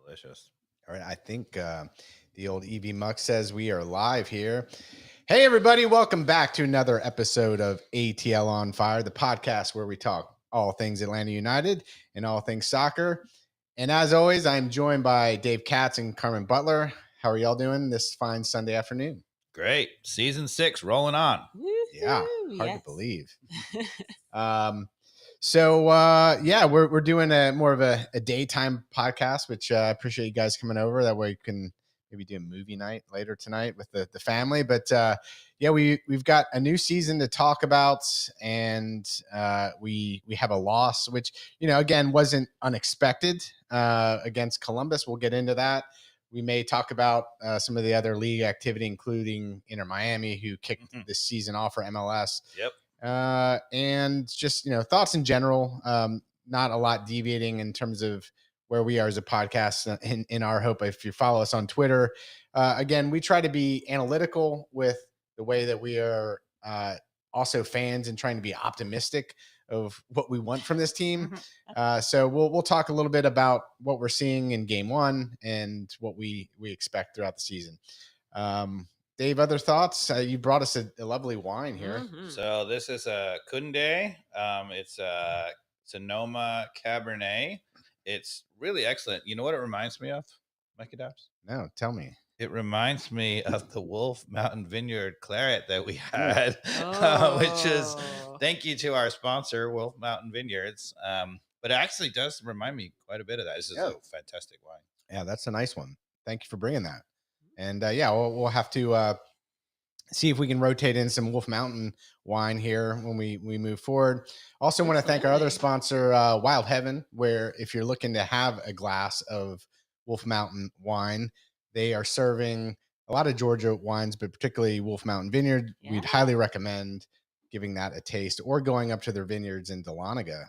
Delicious. All right, I think the old EV Muck says we are live here. Hey, everybody, welcome back to another episode of ATL on Fire, the podcast where we talk all things Atlanta United and all things soccer. And as always, I'm joined by Dave Katz and Carmen Butler. How are y'all doing this fine Sunday afternoon? Great. Season 6 rolling on. Yeah, hard to believe. We're doing more of a daytime podcast, which I appreciate you guys coming over. That way you can maybe do a movie night later tonight with the family. But we've got a new season to talk about, and we have a loss, which again wasn't unexpected against Columbus. We'll get into that. We may talk about some of the other league activity, including Inter Miami, who kicked this season off for MLS. Yep. And just thoughts in general. Not a lot deviating in terms of where we are as a podcast. In our hope, if you follow us on Twitter, again, we try to be analytical with the way that we are also fans and trying to be optimistic of what we want from this team. So we'll talk a little bit about what we're seeing in game one and what we expect throughout the season. Dave, other thoughts? You brought us a lovely wine here. So this is a Kunde. It's a Sonoma Cabernet. It's really excellent. You know what it reminds me of, Mikey Dobbs? No, tell me. It reminds me of the Wolf Mountain Vineyard Claret that we had, which is thank you to our sponsor, Wolf Mountain Vineyards. But it actually does remind me quite a bit of that. This is a fantastic wine. Yeah, that's a nice one. Thank you for bringing that. And we'll have to see if we can rotate in some Wolf Mountain wine here when we move forward. Also want to thank our other sponsor, Wild Heaven, where if you're looking to have a glass of Wolf Mountain wine, they are serving a lot of Georgia wines, but particularly Wolf Mountain Vineyard. Yeah. We'd highly recommend giving that a taste or going up to their vineyards in Dahlonega.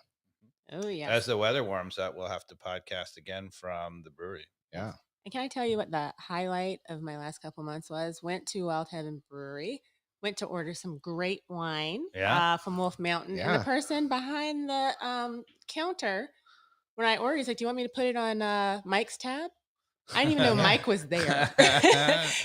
Oh, yeah. As the weather warms up, we'll have to podcast again from the brewery. Yeah. And can I tell you what the highlight of my last couple months was? Went to Wild Heaven Brewery, went to order some great wine from Wolf Mountain. Yeah. And the person behind the counter, when I ordered, he's like, do you want me to put it on Mike's tab? I didn't even know Mike was there.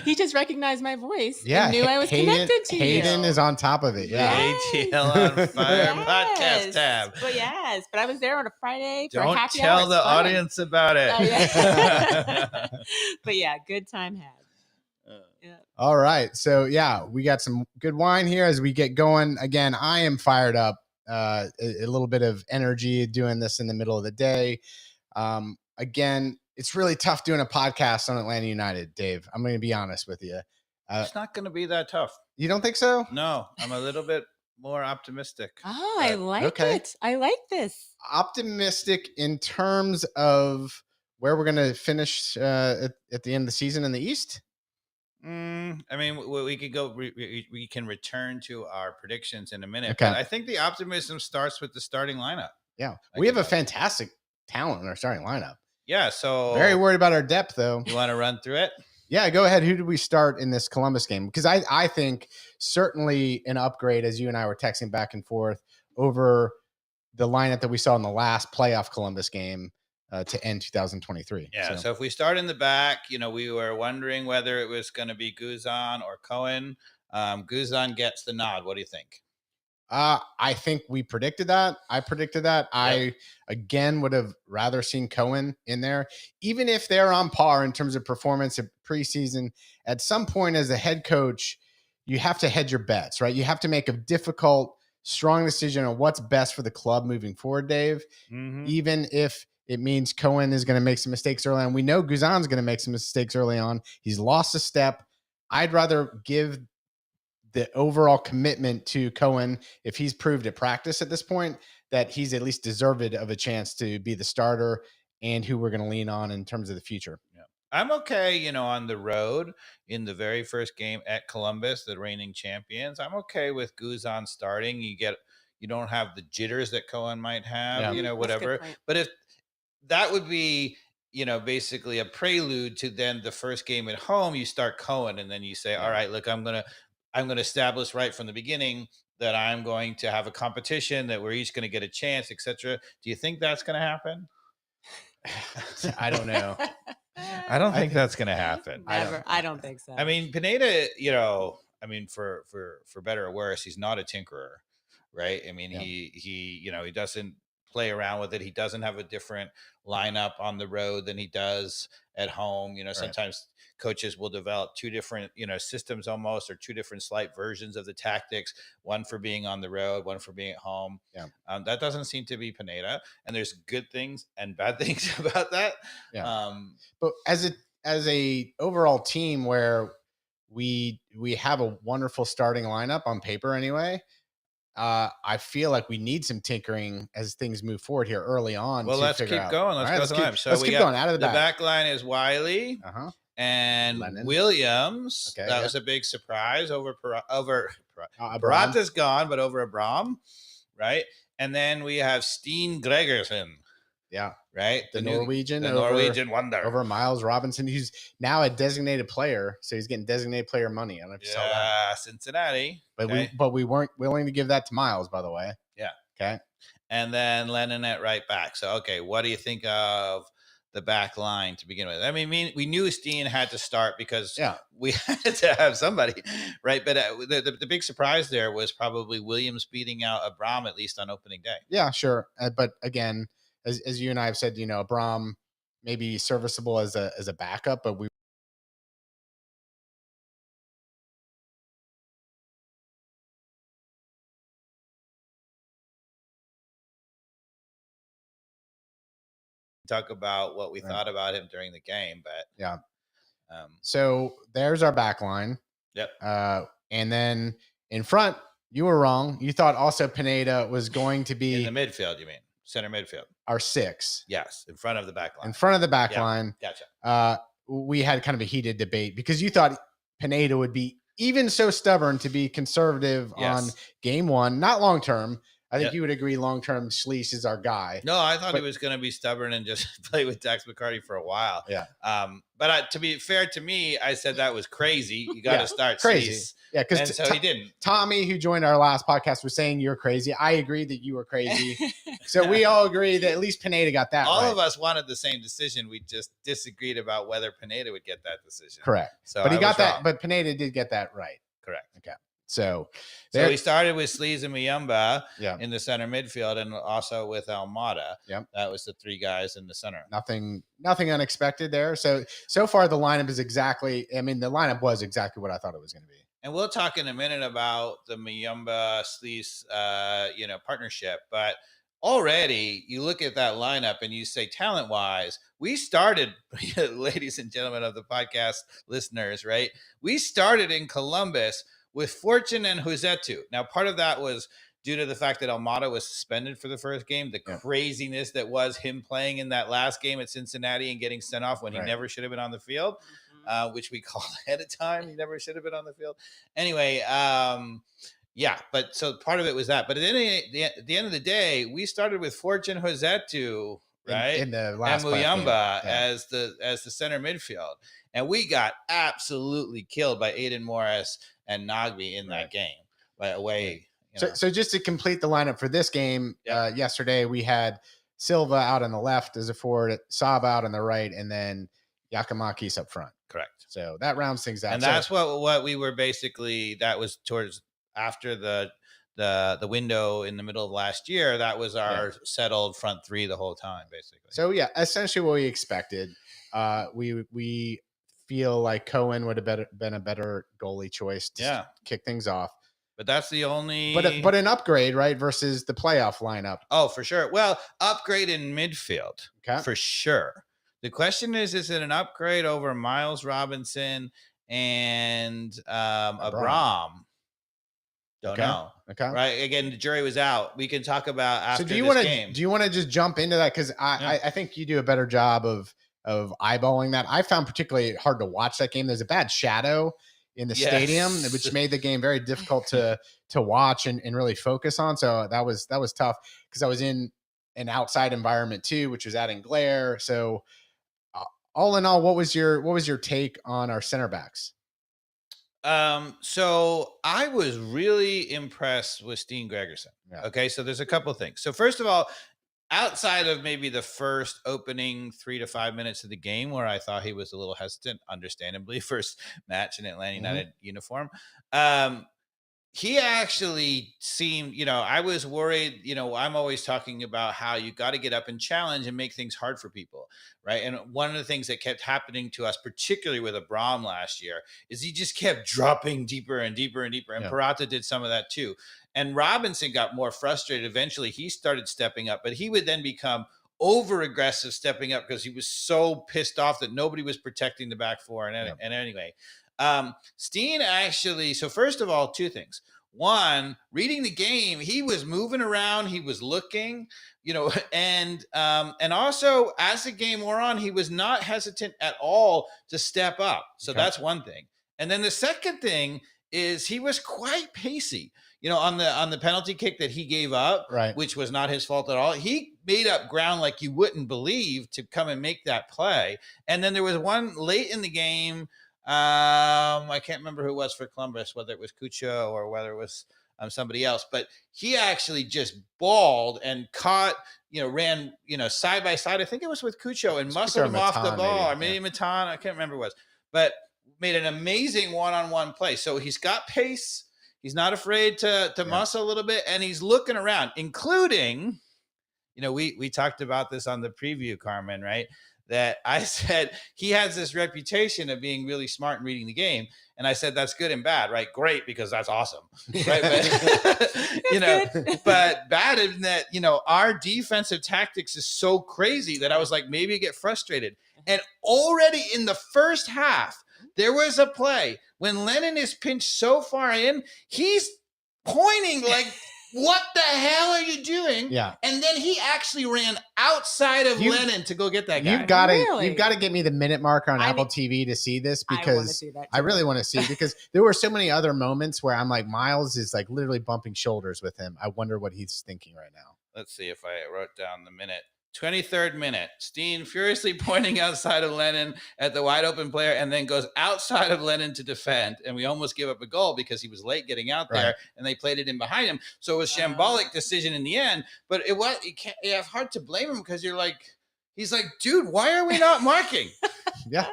He just recognized my voice and knew I was connected to Hayden you. is on top of it. Yeah. ATL on Fire podcast tab. But I was there on a Friday for Don't happy tell hour. the audience about it. But yeah, good time had. All right. So we got some good wine here as we get going. Again, I am fired up. A little bit of energy doing this in the middle of the day. Again, it's really tough doing a podcast on Atlanta United, Dave. I'm going to be honest with you. It's not going to be that tough. You don't think so? No, I'm a little bit more optimistic. Oh, I like it. I like this. Optimistic in terms of where we're going to finish at the end of the season in the East? I mean, we could go. We can return to our predictions in a minute. Okay. But I think the optimism starts with the starting lineup. Yeah, we have a fantastic talent in our starting lineup. Yeah, so very worried about our depth, though. You want to run through it? Yeah, go ahead. Who did we start in this Columbus game? Because I think certainly an upgrade, as you and I were texting back and forth, over the lineup that we saw in the last playoff Columbus game to end 2023. Yeah, so if we start in the back, we were wondering whether it was going to be Guzan or Cohen. Guzan gets the nod. What do you think? I think we predicted that. I predicted that. Yep. I, again, would have rather seen Cohen in there. Even if they're on par in terms of performance of preseason, at some point as a head coach, you have to hedge your bets, right? You have to make a difficult, strong decision on what's best for the club moving forward, Dave. Mm-hmm. Even if it means Cohen is going to make some mistakes early on. We know Guzan's going to make some mistakes early on. He's lost a step. I'd rather give the overall commitment to Cohen, if he's proved at practice at this point, that he's at least deserved of a chance to be the starter and who we're going to lean on in terms of the future. Yeah. I'm okay, on the road in the very first game at Columbus, the reigning champions. I'm okay with Guzan starting. You don't have the jitters that Cohen might have, whatever. But if that would be, basically a prelude to then the first game at home, you start Cohen and then you say, all right, look, I'm going to establish right from the beginning that I'm going to have a competition, that we're each going to get a chance, etc. Do you think that's going to happen? I don't know. I don't think that's going to happen. Never. I don't think so. I mean, Pineda, you know, I mean, for better or worse, he's not a tinkerer, right? I mean, he you know, he doesn't play around with it. He doesn't have a different lineup on the road than he does at home. You know, sometimes coaches will develop two different, you know, systems almost, or two different slight versions of the tactics, one for being on the road, one for being at home. That doesn't seem to be Pineda, and there's good things and bad things about that. But as a overall team where we have a wonderful starting lineup on paper anyway, I feel like we need some tinkering as things move forward here early on. Well, let's keep going. Let's keep going. Out of the back line is Wiley and Lennon. Williams. That was a big surprise over Peralta's gone, but over Abram, right? And then we have Steen Gregersen. Yeah. Right. The Norwegian wonder over Miles Robinson, who's now a designated player. So he's getting designated player money. I don't know if you saw that. Cincinnati. But we weren't willing to give that to Miles, by the way. Yeah. Okay. And then Lennon at right back. So, okay, what do you think of the back line to begin with? I mean, we knew Steen had to start because we had to have somebody, right? But the big surprise there was probably Williams beating out Abram, at least on opening day. Yeah, sure. But again, as you and I have said, you know, Abram may be serviceable as a backup, but we talk about what we thought about him during the game, but so there's our back line. Yep. And then in front, you were wrong. You thought also Pineda was going to be in the midfield. You mean center midfield? Our 6. Yes, in front of the back line. In front of the back line. Gotcha. We had kind of a heated debate because you thought Pineda would be even so stubborn to be conservative on game one, not long term. I think you would agree long term Schließ is our guy. No, I thought he was going to be stubborn and just play with Dax McCarty for a while. Yeah. But to be fair to me, I said that was crazy. You got to start crazy. Schließ. Yeah, because so he didn't. Tommy, who joined our last podcast, was saying you're crazy. I agreed that you were crazy. So we all agree that at least Pineda got that all right. of us wanted the same decision. We just disagreed about whether Pineda would get that decision. Correct. So, but he got that. But Pineda did get that right. Correct. Okay. So we started with Schließ and Muyumba in the center midfield, and also with Almada. Yep. That was the 3 guys in the center. Nothing unexpected there. So far the lineup is exactly. I mean, the lineup was exactly what I thought it was going to be. And we'll talk in a minute about the Muyumba Schließ, partnership. But already, you look at that lineup and you say, talent-wise, we started, ladies and gentlemen of the podcast listeners, right? We started in Columbus with Fortune and Rossetto. Now, part of that was due to the fact that Almada was suspended for the first game, the craziness that was him playing in that last game at Cincinnati and getting sent off when he never should have been on the field. Which we called ahead of time. He never should have been on the field. Anyway, but so part of it was that. But at the end of the day, we started with Fortune Rossetto, right? In the last and Muyumba as the center midfield. And we got absolutely killed by Aiden Morris and Nagbe in that game. By away. So just to complete the lineup for this game, yesterday we had Silva out on the left as a forward, Saab out on the right, and then Giakoumakis up front. Correct. So that rounds things out. And that's what we were basically, that was towards after the window in the middle of last year. That was our settled front 3 the whole time, basically. So essentially what we expected. We feel like Cohen would have been a better goalie choice to kick things off. But that's the only. But an upgrade, right, versus the playoff lineup. Oh, for sure. Well, upgrade in midfield, for sure. The question is it an upgrade over Miles Robinson and Abram? Don't know. Okay. Right. Again, the jury was out. We can talk about after this game. Do you want to just jump into that? Because I think you do a better job of eyeballing that. I found particularly hard to watch that game. There's a bad shadow in the stadium, which made the game very difficult to watch and really focus on. So that was tough because I was in an outside environment too, which was adding glare. So all in all, what was your take on our center backs? So I was really impressed with Steen Gregersen. Yeah. Okay. So there's a couple of things. So first of all, outside of maybe the first opening 3 to 5 minutes of the game where I thought he was a little hesitant, understandably, first match in Atlanta United uniform. He actually seemed, I was worried, I'm always talking about how you got to get up and challenge and make things hard for people, right? And one of the things that kept happening to us, particularly with Abram last year, is he just kept dropping deeper and deeper and deeper. And Purata did some of that too. And Robinson got more frustrated. Eventually, he started stepping up, but he would then become over aggressive stepping up because he was so pissed off that nobody was protecting the back four. And anyway, Steen actually, so first of all, two things. One, reading the game, he was moving around, he was looking, and also as the game wore on, he was not hesitant at all to step up. So that's one thing. And then the second thing is he was quite pacey. On the penalty kick that he gave up, right, which was not his fault at all. He made up ground like you wouldn't believe to come and make that play. And then there was one late in the game. I can't remember who it was for Columbus, whether it was Cucho or whether it was somebody else, but he actually just balled and caught, ran, side by side. I think it was with Cucho and muscled him off the ball, or maybe Matan. I can't remember what it was, but made an amazing one-on-one play. So he's got pace. He's not afraid to muscle a little bit, and he's looking around, including, we talked about this on the preview, Carmen, right? That I said he has this reputation of being really smart and reading the game. And I said, that's good and bad, right? Great, because that's awesome, right? But, but bad in that, our defensive tactics is so crazy that I was like, maybe get frustrated. And already in the first half, there was a play when Lennon is pinched so far in, he's pointing like, what the hell are you doing? Yeah. And then he actually ran outside of Lennon to go get that guy. You've got to get me the minute marker on Apple TV to see this, because I really want to see, because there were so many other moments where I'm like, Miles is like literally bumping shoulders with him. I wonder what he's thinking right now. Let's see if I wrote down the minute. 23rd minute, Steen furiously pointing outside of Lennon at the wide open player, and then goes outside of Lennon to defend. And we almost give up a goal because he was late getting out there, and they played it in behind him. So it was a shambolic decision in the end. But it's hard to blame him, because he's like, dude, why are we not marking? Yeah.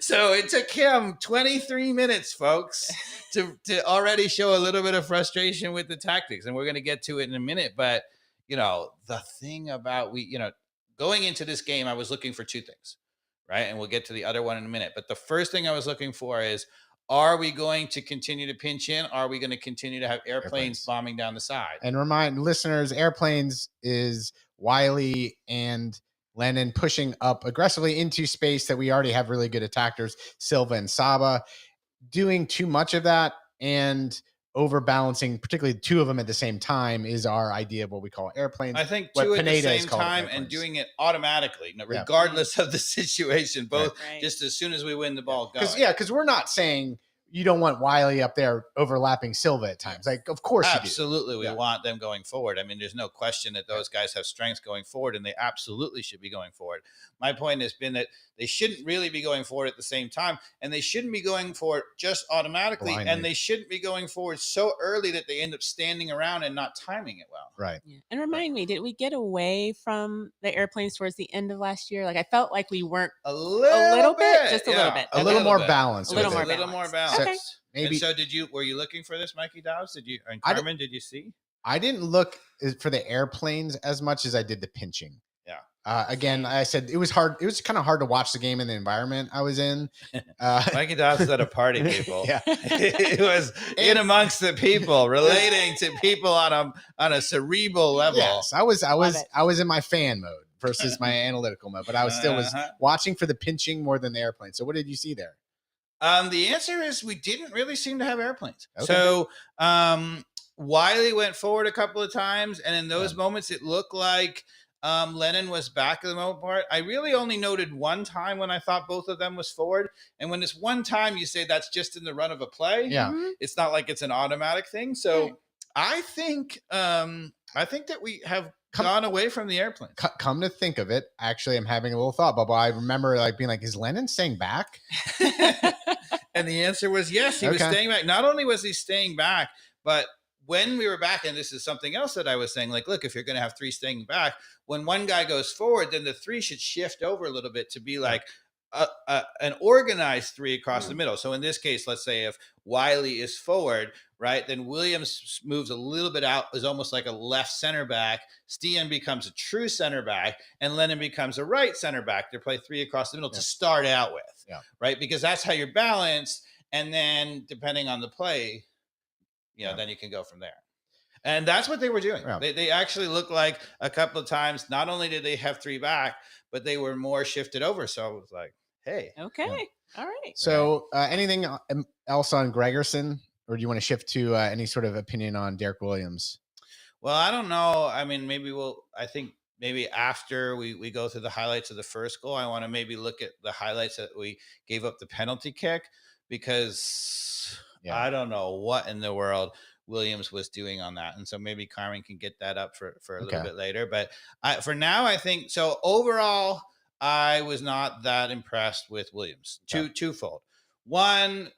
So it took him 23 minutes, folks, to already show a little bit of frustration with the tactics. And we're going to get to it in a minute. But the thing about going into this game, I was looking for two things, right? And we'll get to the other one in a minute. But the first thing I was looking for is, are we going to continue to pinch in? Are we going to continue to have airplanes bombing down the side? And remind listeners, airplanes is Wiley and Lennon pushing up aggressively into space that we already have really good attackers, Silva and Saba. Doing too much of that and overbalancing, particularly two of them at the same time, is our idea of what we call airplanes. I think two at the same time and doing it automatically, regardless of the situation, both just as soon as we win the ball going. Because we're not saying you don't want Wiley up there overlapping Silva at times. Like, of course you do. Absolutely, we want them going forward. I mean, there's no question that those guys have strengths going forward, and they absolutely should be going forward. My point has been that they shouldn't really be going forward at the same time, and they shouldn't be going forward just automatically, and they shouldn't be going forward so early that they end up standing around and not timing it well. Right. Yeah. And remind me, did we get away from the airplanes towards the end of last year? Like, I felt like we weren't a little bit, just a little bit, a little more balanced. A little more balanced. Okay. Maybe. And so were you looking for this, Mikey Dobbs? Did you, and Carmen, did you see? I didn't look for the airplanes as much as I did the pinching. Yeah. Again, I said it was hard. It was kind of hard to watch the game in the environment I was in. Mikey Dobbs was at a party, people. Yeah. It was in amongst the people, relating to people on a cerebral level. Yes, I was in my fan mode versus my analytical mode, but I was still watching for the pinching more than the airplane. So what did you see there? The answer is we didn't really seem to have airplanes. Okay. So Wiley went forward a couple of times, and in those moments, it looked like Lennon was back at the moment part. I really only noted one time when I thought both of them was forward. And when it's one time, you say that's just in the run of a play. Yeah. It's not like it's an automatic thing. So I think that we have gone away from the airplane. Come to think of it, actually, I'm having a little thought bubble. I remember being like, is Lennon staying back? And the answer was yes, he was staying back. Not only was he staying back, but when we were back, and this is something else that I was saying, like, look, if you're going to have three staying back, when one guy goes forward, then the three should shift over a little bit to be like an organized three across the middle. So in this case, let's say if Wiley is forward, right, then Williams moves a little bit out, is almost like a left center back. Stian becomes a true center back, and Lennon becomes a right center back. They play three across the middle to start out with, right? Because that's how you're balanced. And then depending on the play, then you can go from there. And that's what they were doing. Yeah. They actually looked like a couple of times, not only did they have three back, but they were more shifted over. So I was like, hey. Okay. All right. So anything else on Gregerson, or do you want to shift to any sort of opinion on Derek Williams? Well, I don't know. I mean, I think maybe after we go through the highlights of the first goal, I want to maybe look at the highlights that we gave up the penalty kick, because I don't know what in the world Williams was doing on that. And so maybe Carmen can get that up for a little bit later. But for now, I think so. Overall, I was not that impressed with Williams. Twofold. One,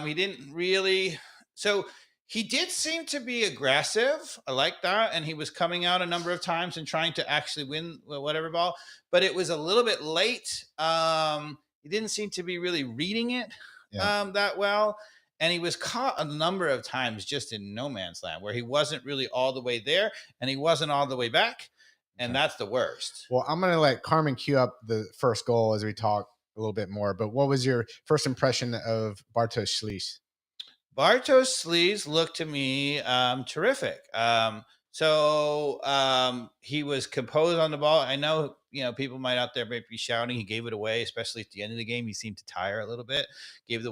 he didn't really. So he did seem to be aggressive. I like that. And he was coming out a number of times and trying to actually win whatever ball. But it was a little bit late. He didn't seem to be really reading it that well. And he was caught a number of times just in no man's land, where he wasn't really all the way there and he wasn't all the way back. And that's the worst. Well, I'm going to let Carmen cue up the first goal as we talk a little bit more. But what was your first impression of Bartosz Slisz? Bartosz Slisz looked to me terrific. So he was composed on the ball. I know, people might out there might be shouting. He gave it away, especially at the end of the game. He seemed to tire a little bit. Gave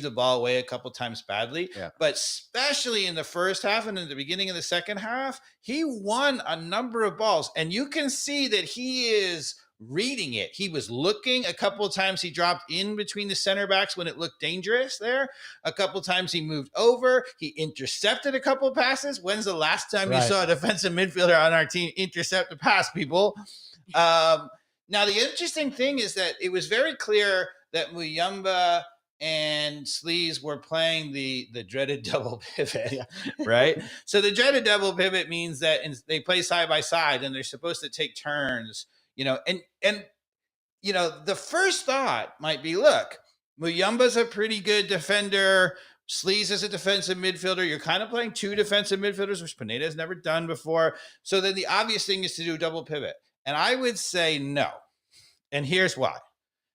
the ball away a couple times badly, but especially in the first half and in the beginning of the second half, he won a number of balls, and you can see that he is reading it. He was looking a couple of times. He dropped in between the center backs when it looked dangerous there. A couple of times he moved over. He intercepted a couple of passes. When's the last time you saw a defensive midfielder on our team intercept a pass, people? Now, the interesting thing is that it was very clear that Muyumba and Slisz were playing the dreaded double pivot, right? So the dreaded double pivot means that they play side by side and they're supposed to take turns, and the first thought might be, look, Muyumba's a pretty good defender. Slisz is a defensive midfielder. You're kind of playing two defensive midfielders, which Pineda has never done before. So then the obvious thing is to do a double pivot. And I would say no. And here's why.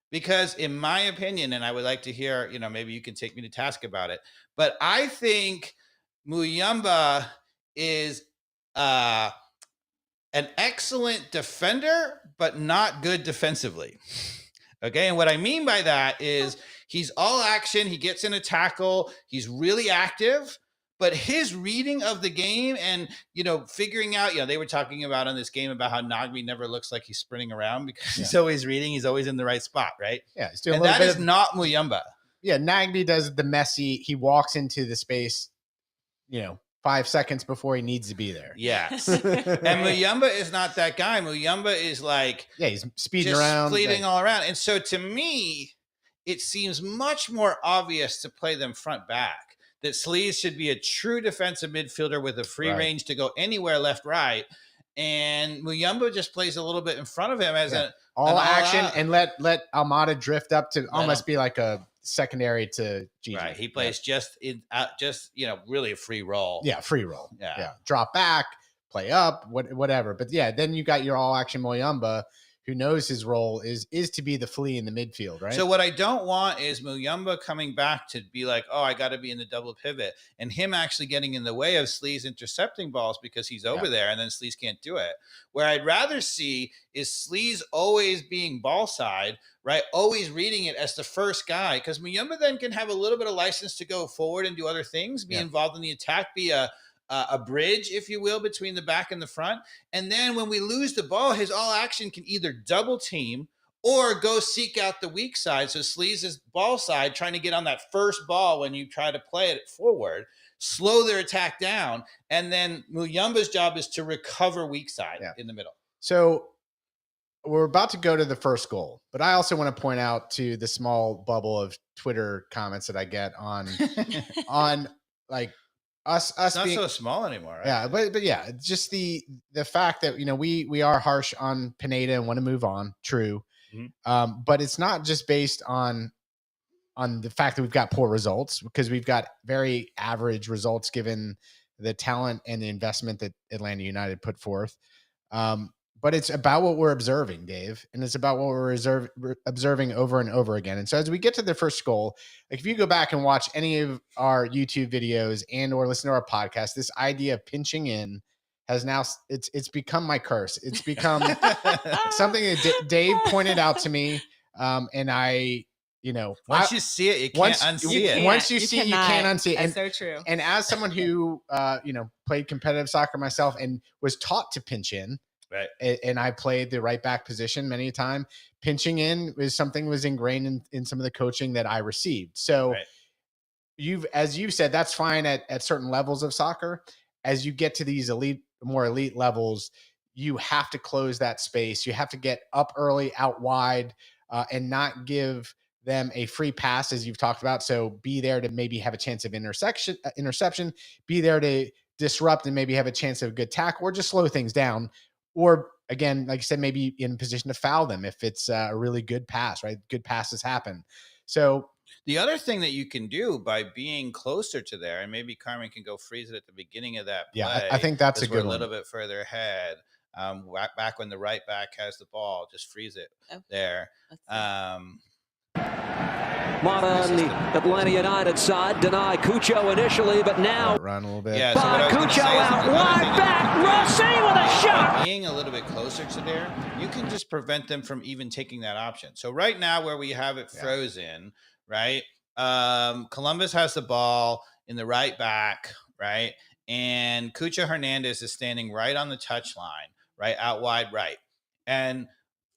Because in my opinion, and I would like to hear, maybe you can take me to task about it, but I think Muyumba is an excellent defender, but not good defensively. Okay. And what I mean by that is he's all action. He gets in a tackle. He's really active. But his reading of the game and, figuring out, they were talking about in this game about how Nagbe never looks like he's sprinting around because he's always reading. He's always in the right spot, right? Yeah. And that is not Muyumba. Yeah. Nagbe does the messy. He walks into the space, 5 seconds before he needs to be there. Yes. And Muyumba is not that guy. Muyumba is like, he's speeding around. Fleeting all around. And so to me, it seems much more obvious to play them front back. That Slisz should be a true defensive midfielder with a free range to go anywhere left, right. And Muyumba just plays a little bit in front of him as all action and let Almada drift up to almost be like a secondary to Gigi. Right. He plays just really a free roll. Yeah, free roll. Yeah. Drop back, play up, whatever. But then you got your all action Muyumba, who knows his role is to be the flea in the midfield, right? So what I don't want is Muyumba coming back to be like, oh, I got to be in the double pivot, and him actually getting in the way of Slisz intercepting balls because he's over there, and then Slisz can't do it. Where I'd rather see is Slisz always being ball side, right? Always reading it as the first guy, because Muyumba then can have a little bit of license to go forward and do other things, be involved in the attack, be a bridge, if you will, between the back and the front. And then when we lose the ball, his all action can either double team or go seek out the weak side. So Slisz is ball side, trying to get on that first ball when you try to play it forward, slow their attack down. And then Muyumba's job is to recover weak side in the middle. So we're about to go to the first goal, but I also want to point out to the small bubble of Twitter comments that I get on like us it's not being so small anymore, right? Yeah, but yeah, it's just the fact that we are harsh on Pineda and want to move on. True, but it's not just based on the fact that we've got poor results, because we've got very average results given the talent and the investment that Atlanta United put forth. But it's about what we're observing, Dave, and it's about what we're observing over and over again. And so as we get to the first goal, like if you go back and watch any of our YouTube videos and or listen to our podcast, this idea of pinching in has now it's become my curse. It's become something that Dave pointed out to me, and I. Once you see it, you can't unsee it. Once you see it, you can't unsee it. That's so true. And as someone who, played competitive soccer myself and was taught to pinch in, right, and I played the right back position many a time, pinching in was something was ingrained in some of the coaching that I received. So as you've said, that's fine at certain levels of soccer. As you get to these more elite levels, you have to close that space. You have to get up early, out wide, and not give them a free pass, as you've talked about. So be there to maybe have a chance of interception, be there to disrupt and maybe have a chance of a good tackle, or just slow things down. Or again, like you said, maybe in position to foul them if it's a really good pass, right? Good passes happen. So the other thing that you can do by being closer to there, and maybe Carmen can go freeze it at the beginning of that play. Yeah, I think that's a good one. A little bit further ahead. Back when the right back has the ball, just freeze it there. Mata on the Atlanta United side deny Cucho initially, but now run a little bit. Yeah, so Cucho out wide back. Rossi with a shot. Being a little bit closer to there, you can just prevent them from even taking that option. So right now, where we have it frozen, right? Columbus has the ball in the right back, right, and Cucho Hernandez is standing right on the touchline, right out wide, right, and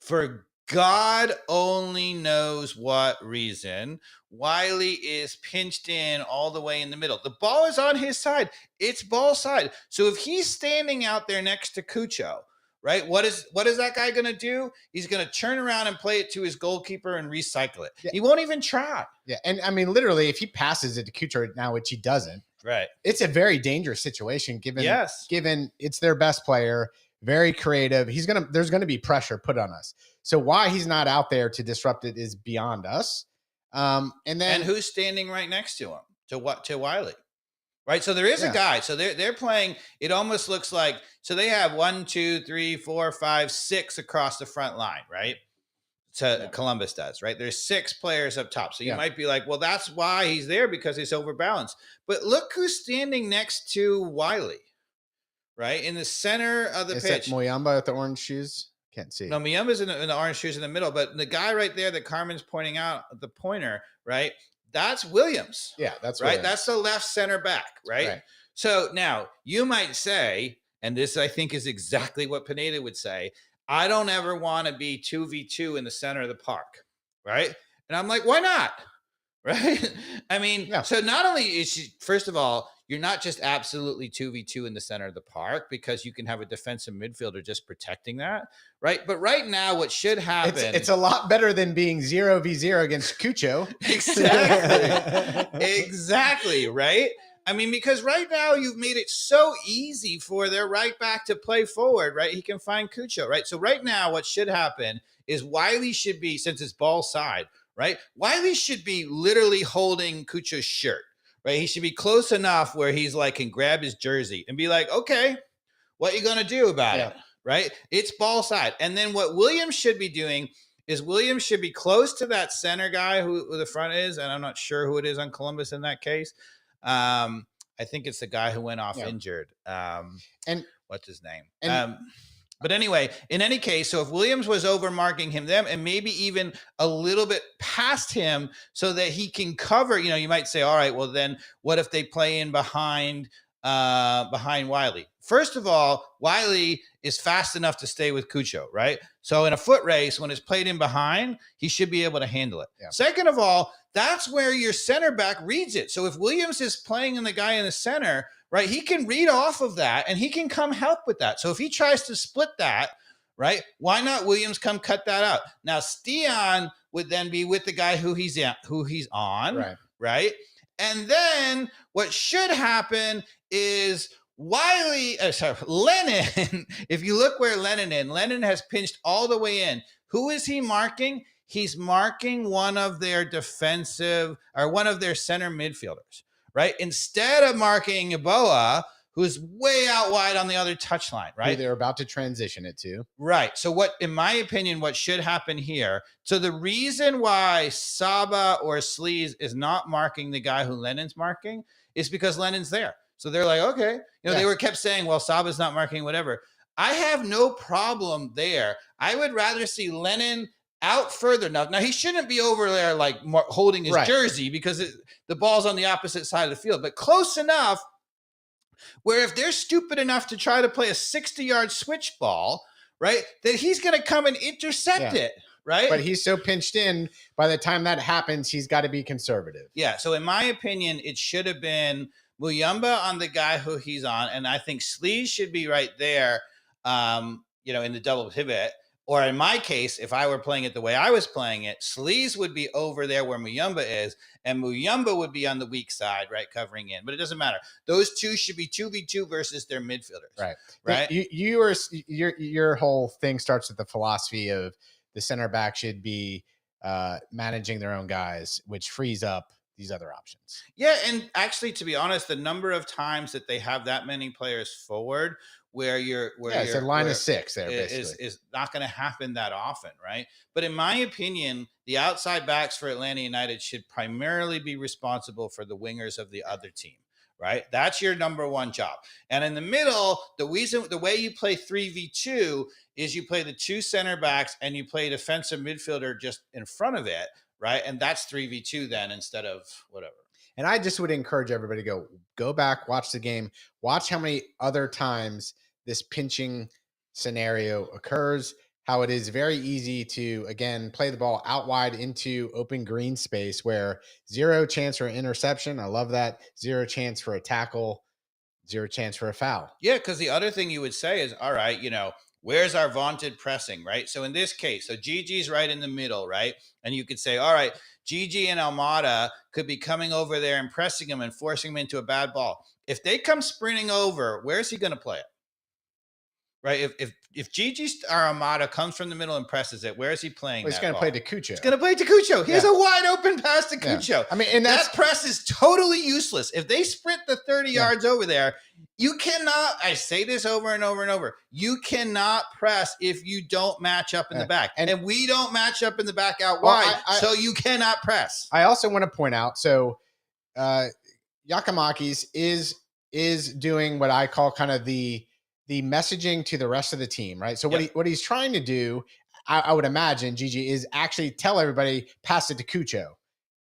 for God only knows what reason, Wiley is pinched in all the way in the middle. The ball is on his side. It's ball side. So if he's standing out there next to Cucho, right, what is that guy going to do? He's going to turn around and play it to his goalkeeper and recycle it. Yeah. He won't even try. Yeah, and I mean, literally, if he passes it to Cucho now, which he doesn't, right, it's a very dangerous situation given it's their best player. Very creative. There's going to be pressure put on us. So why he's not out there to disrupt it is beyond us. And who's standing right next to him? To Wiley, right? So there is a guy. So they're playing. It almost looks like, so they have 1, 2, 3, 4, 5, 6 across the front line, right? So Columbus does, right? There's 6 players up top. So you might be like, well, that's why he's there, because he's overbalanced. But look who's standing next to Wiley. Right in the center of the pitch. Is that Muyamba with the orange shoes? Can't see. No, Muyamba's in the orange shoes in the middle, but the guy right there that Carmen's pointing out, the pointer, right? That's Williams. Yeah, that's right. That's the left center back, right? So now you might say, and this I think is exactly what Pineda would say, I don't ever want to be 2v2 in the center of the park, right? And I'm like, why not? Right? I mean, so not only is she, first of all, you're not just absolutely 2v2 in the center of the park, because you can have a defensive midfielder just protecting that, right? But right now, what should happen... It's a lot better than being 0v0 against Cucho. Exactly. Exactly, right? I mean, because right now, you've made it so easy for their right back to play forward, right? He can find Cucho, right? So right now, what should happen is Wiley should be, since it's ball side, right? Wiley should be literally holding Cucho's shirt. Right, he should be close enough where he's like can grab his jersey and be like, "Okay, what are you gonna do about it?" Right? It's ball side, and then what Williams should be doing is Williams should be close to that center guy who the front is, and I'm not sure who it is on Columbus in that case. I think it's the guy who went off injured. And what's his name? But anyway, in any case, so if Williams was over marking them and maybe even a little bit past him so that he can cover, you might say, all right, well then what if they play in behind Wiley? First of all, Wiley is fast enough to stay with Cucho, right? So in a foot race, when it's played in behind, he should be able to handle it. Yeah. Second of all, that's where your center back reads it. So if Williams is playing in the guy in the center, right, he can read off of that and he can come help with that. So if he tries to split that, right, why not Williams come cut that out? Now, Stian would then be with the guy who he's on, right? And then what should happen is Lennon, if you look where Lennon has pinched all the way in. Who is he marking? He's marking one of their center midfielders, right? Instead of marking Yeboah, who's way out wide on the other touchline, right? Who they're about to transition it to. Right. So in my opinion, what should happen here, so the reason why Saba or Sleaze is not marking the guy who Lennon's marking is because Lennon's there. So they're like, okay, they kept saying, well, Saba's not marking whatever. I have no problem there. I would rather see Lennon out further enough. Now, he shouldn't be over there like holding his jersey because the ball's on the opposite side of the field, but close enough where if they're stupid enough to try to play a 60-yard switch ball, right, that he's going to come and intercept it, right? But he's so pinched in, by the time that happens, he's got to be conservative. Yeah, so in my opinion, it should have been Muyumba on the guy who he's on, and I think Sleaze should be right there, in the double pivot. Or in my case, if I were playing it the way I was playing it, Sleaze would be over there where Muyumba is, and Muyumba would be on the weak side, right, covering in. But it doesn't matter. Those two should be 2v2 versus their midfielders. Right. Your whole thing starts with the philosophy of the center back should be managing their own guys, which frees up these other options. Yeah, and actually, to be honest, the number of times that they have that many players forward it's a line of 6 there, basically. Is not going to happen that often, right? But in my opinion, the outside backs for Atlanta United should primarily be responsible for the wingers of the other team, right? That's your number one job. And in the middle, the way you play 3v2 is you play the 2 center backs and you play defensive midfielder just in front of it, right? And that's 3v2 then instead of whatever. And I just would encourage everybody to go back, watch the game, watch how many other times this pinching scenario occurs, how it is very easy to, again, play the ball out wide into open green space where 0 chance for an interception. I love that. 0 chance for a tackle, 0 chance for a foul. Yeah, because the other thing you would say is, all right, where's our vaunted pressing, right? So in this case, Gigi's right in the middle, right? And you could say, all right, Gigi and Almada could be coming over there and pressing him and forcing him into a bad ball. If they come sprinting over, where's he going to play it? Right? If Gigi or Almada comes from the middle and presses it, where is he playing? Well, he's going to play to Cucho. He's going to play to Cucho. Here's a wide open pass to Cucho. Yeah. I mean, and that press is totally useless. If they sprint the 30 yards over there, you cannot, I say this over and over and over, you cannot press if you don't match up in the back. And we don't match up in the back out wide, so you cannot press. I also want to point out, so Giakoumakis is doing what I call kind of the messaging to the rest of the team, right? So what he's trying to do, I would imagine, Gigi, is actually tell everybody, pass it to Cucho.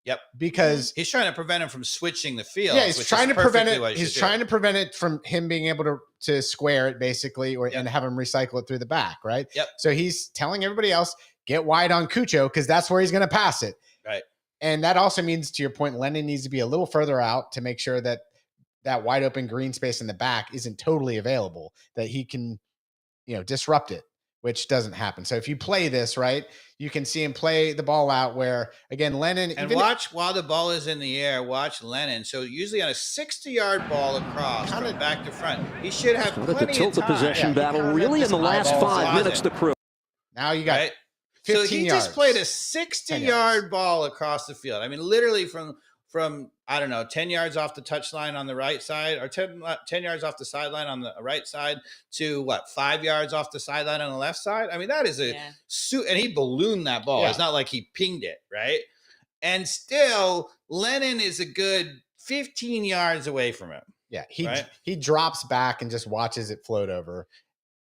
Yep. Because he's trying to prevent him from switching the field. Yeah, he's trying to prevent it. He's trying to prevent it from him being able to square it, basically, and have him recycle it through the back, right? Yep. So he's telling everybody else, get wide on Cucho because that's where he's going to pass it. Right. And that also means, to your point, Lennon needs to be a little further out to make sure that wide open green space in the back isn't totally available, that he can, disrupt it, which doesn't happen. So if you play this, right, you can see him play the ball out where, again, Lennon. And watch while the ball is in the air, watch Lennon. So usually on a 60-yard ball across from back to front, he should have plenty of time. The tilt the possession battle really in the last 5 minutes, the Crew. Now you got 15 So he yards. just played a 60-yard ball across the field. I mean, literally from I don't know, 10 yards off the touchline on the right side, or 10 yards off the sideline on the right side to 5 yards off the sideline on the left side. I mean, that is and he ballooned that ball. It's not like he pinged it, right? And still, Lennon is a good 15 yards away from him. Yeah, he drops back and just watches it float over.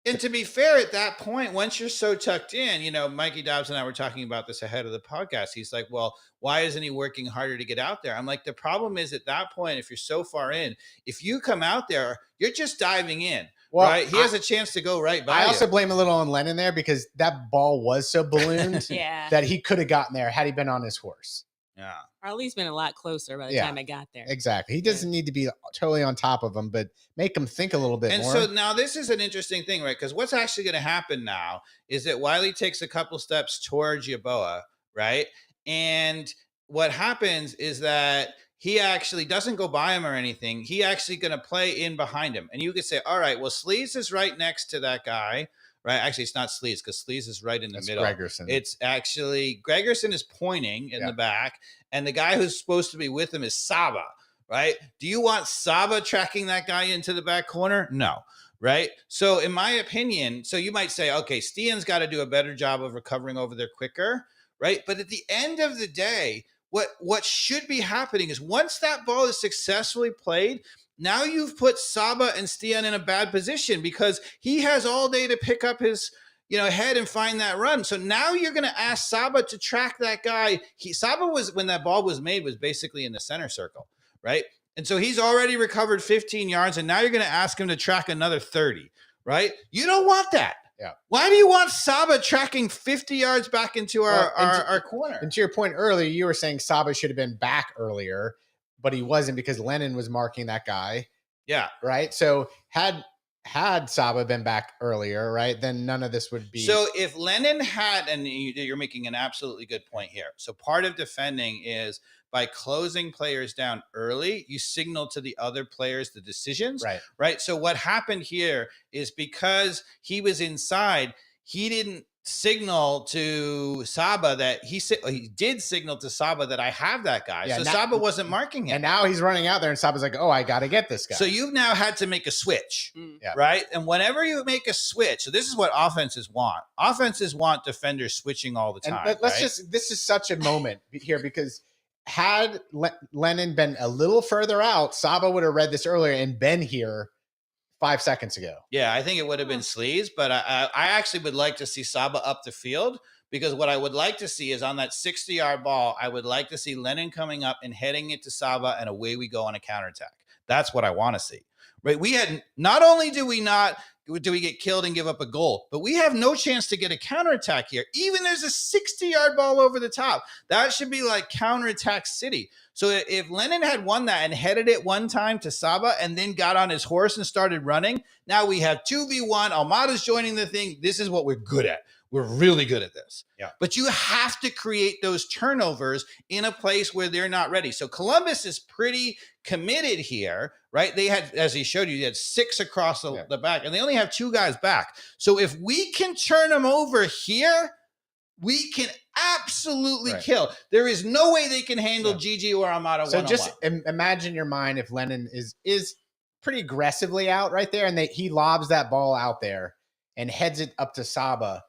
And to be fair, at that point, once you're so tucked in, Mikey Dobbs and I were talking about this ahead of the podcast. He's like, well, why isn't he working harder to get out there? I'm like, the problem is at that point, if you're so far in, if you come out there, you're just diving in, right? He has a chance to go right by I also blame a little on Lennon there because that ball was so ballooned that he could have gotten there had he been on his horse. Yeah. Or at least been a lot closer by the time it got there. Exactly. He doesn't need to be totally on top of him, but make him think a little bit more. And so now this is an interesting thing, right? Because what's actually going to happen now is that Wiley takes a couple steps towards Yeboah, right? And what happens is that he actually doesn't go by him or anything. He actually going to play in behind him. And you could say, all right, well, Sleaze is right next to that guy, right? Actually, it's not Sleaze because Sleaze is right in the middle. Gregerson. It's actually Gregerson is pointing in the back, and the guy who's supposed to be with him is Saba, right? Do you want Saba tracking that guy into the back corner? No. Right. So in my opinion, so you might say, okay, Stian's got to do a better job of recovering over there quicker. Right. But at the end of the day, what should be happening is once that ball is successfully played, now you've put Saba and Stian in a bad position because he has all day to pick up his head and find that run. So now you're going to ask Saba to track that guy. Saba was, when that ball was made, was basically in the center circle. Right. And so he's already recovered 15 yards, and now you're going to ask him to track another 30, right? You don't want that. Yeah. Why do you want Saba tracking 50 yards back into our corner? And to your point earlier, you were saying Saba should have been back earlier, but he wasn't because Lennon was marking that guy. Yeah. Right. So had Saba been back earlier, right, then none of this would be. So if Lennon had, and you're making an absolutely good point here. So part of defending is by closing players down early, you signal to the other players the decisions. Right. So what happened here is because he was inside, he didn't signal to Saba that he did signal to Saba that I have that guy. Yeah, so Saba wasn't marking him. And now he's running out there and Saba's like, oh, I got to get this guy. So you've now had to make a switch, right? And whenever you make a switch, so this is what offenses want. Offenses want defenders switching all the time. And this is such a moment here because had Lennon been a little further out, Saba would have read this earlier and been here 5 seconds ago. Yeah, I think it would have been Sleaze, but I actually would like to see Saba up the field because what I would like to see is on that 60-yard ball, I would like to see Lennon coming up and heading it to Saba, and away we go on a counterattack. That's what I want to see. Right? We had not only do we get killed and give up a goal, but we have no chance to get a counterattack here. Even there's a 60-yard ball over the top. That should be like counterattack city. So if Lennon had won that and headed it one time to Saba and then got on his horse and started running, now we have 2v1. Almada's joining the thing. This is what we're good at. We're really good at this. Yeah. But you have to create those turnovers in a place where they're not ready. So Columbus is pretty committed here, right? They had, as he showed you, they had 6 across the back, and they only have 2 guys back. So if we can turn them over here, we can absolutely kill. There is no way they can handle Gigi or Almada. So just imagine your mind if Lennon is pretty aggressively out right there, and he lobs that ball out there and heads it up to Saba.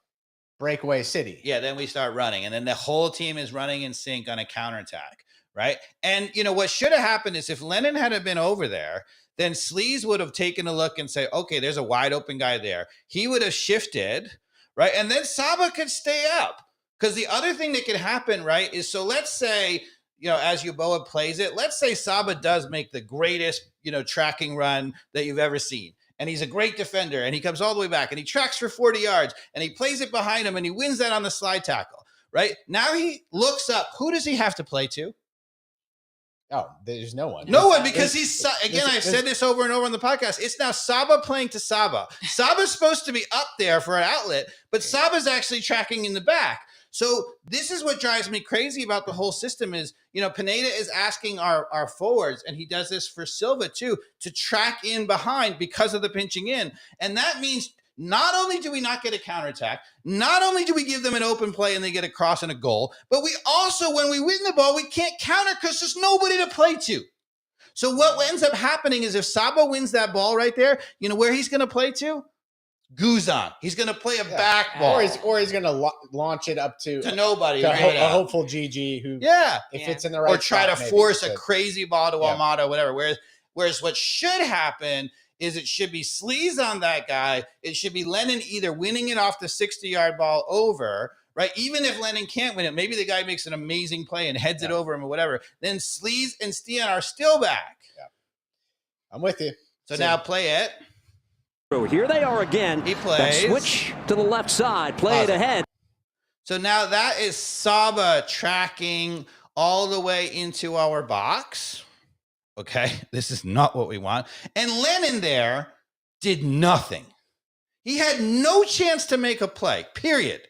Breakaway city. Yeah, then we start running, and then the whole team is running in sync on a counterattack, right? And what should have happened is if Lennon had been over there, then Sleaze would have taken a look and say, okay, there's a wide open guy there. He would have shifted, right? And then Saba could stay up. Because the other thing that could happen, right, is so let's say, as Yeboah plays it, let's say Saba does make the greatest, tracking run that you've ever seen. And he's a great defender, and he comes all the way back, and he tracks for 40 yards, and he plays it behind him, and he wins that on the slide tackle, right? Now he looks up. Who does he have to play to? Oh, there's no one. No one, because I've said this over and over on the podcast. It's now Saba playing to Saba. Saba's supposed to be up there for an outlet, but Saba's actually tracking in the back. So this is what drives me crazy about the whole system is, Pineda is asking our forwards, and he does this for Silva too, to track in behind because of the pinching in. And that means not only do we not get a counterattack, not only do we give them an open play and they get a cross and a goal, but we also, when we win the ball, we can't counter because there's nobody to play to. So what ends up happening is if Saba wins that ball right there, where he's going to play to? Guzan. He's going to play a back ball. Or he's going to launch it up to nobody. To a hopeful Gigi who, if it's in the right or try to force a crazy ball to Almada or whatever. Whereas what should happen is it should be Sleaze on that guy. It should be Lennon either winning it off the 60-yard ball over, right? Even if Lennon can't win it, maybe the guy makes an amazing play and heads it over him or whatever. Then Sleaze and Stian are still back. Yeah. I'm with you. So now play it. Here they are again. He plays. That switch to the left side. Play it ahead. So now that is Saba tracking all the way into our box. Okay, this is not what we want. And Lennon there did nothing. He had no chance to make a play, period.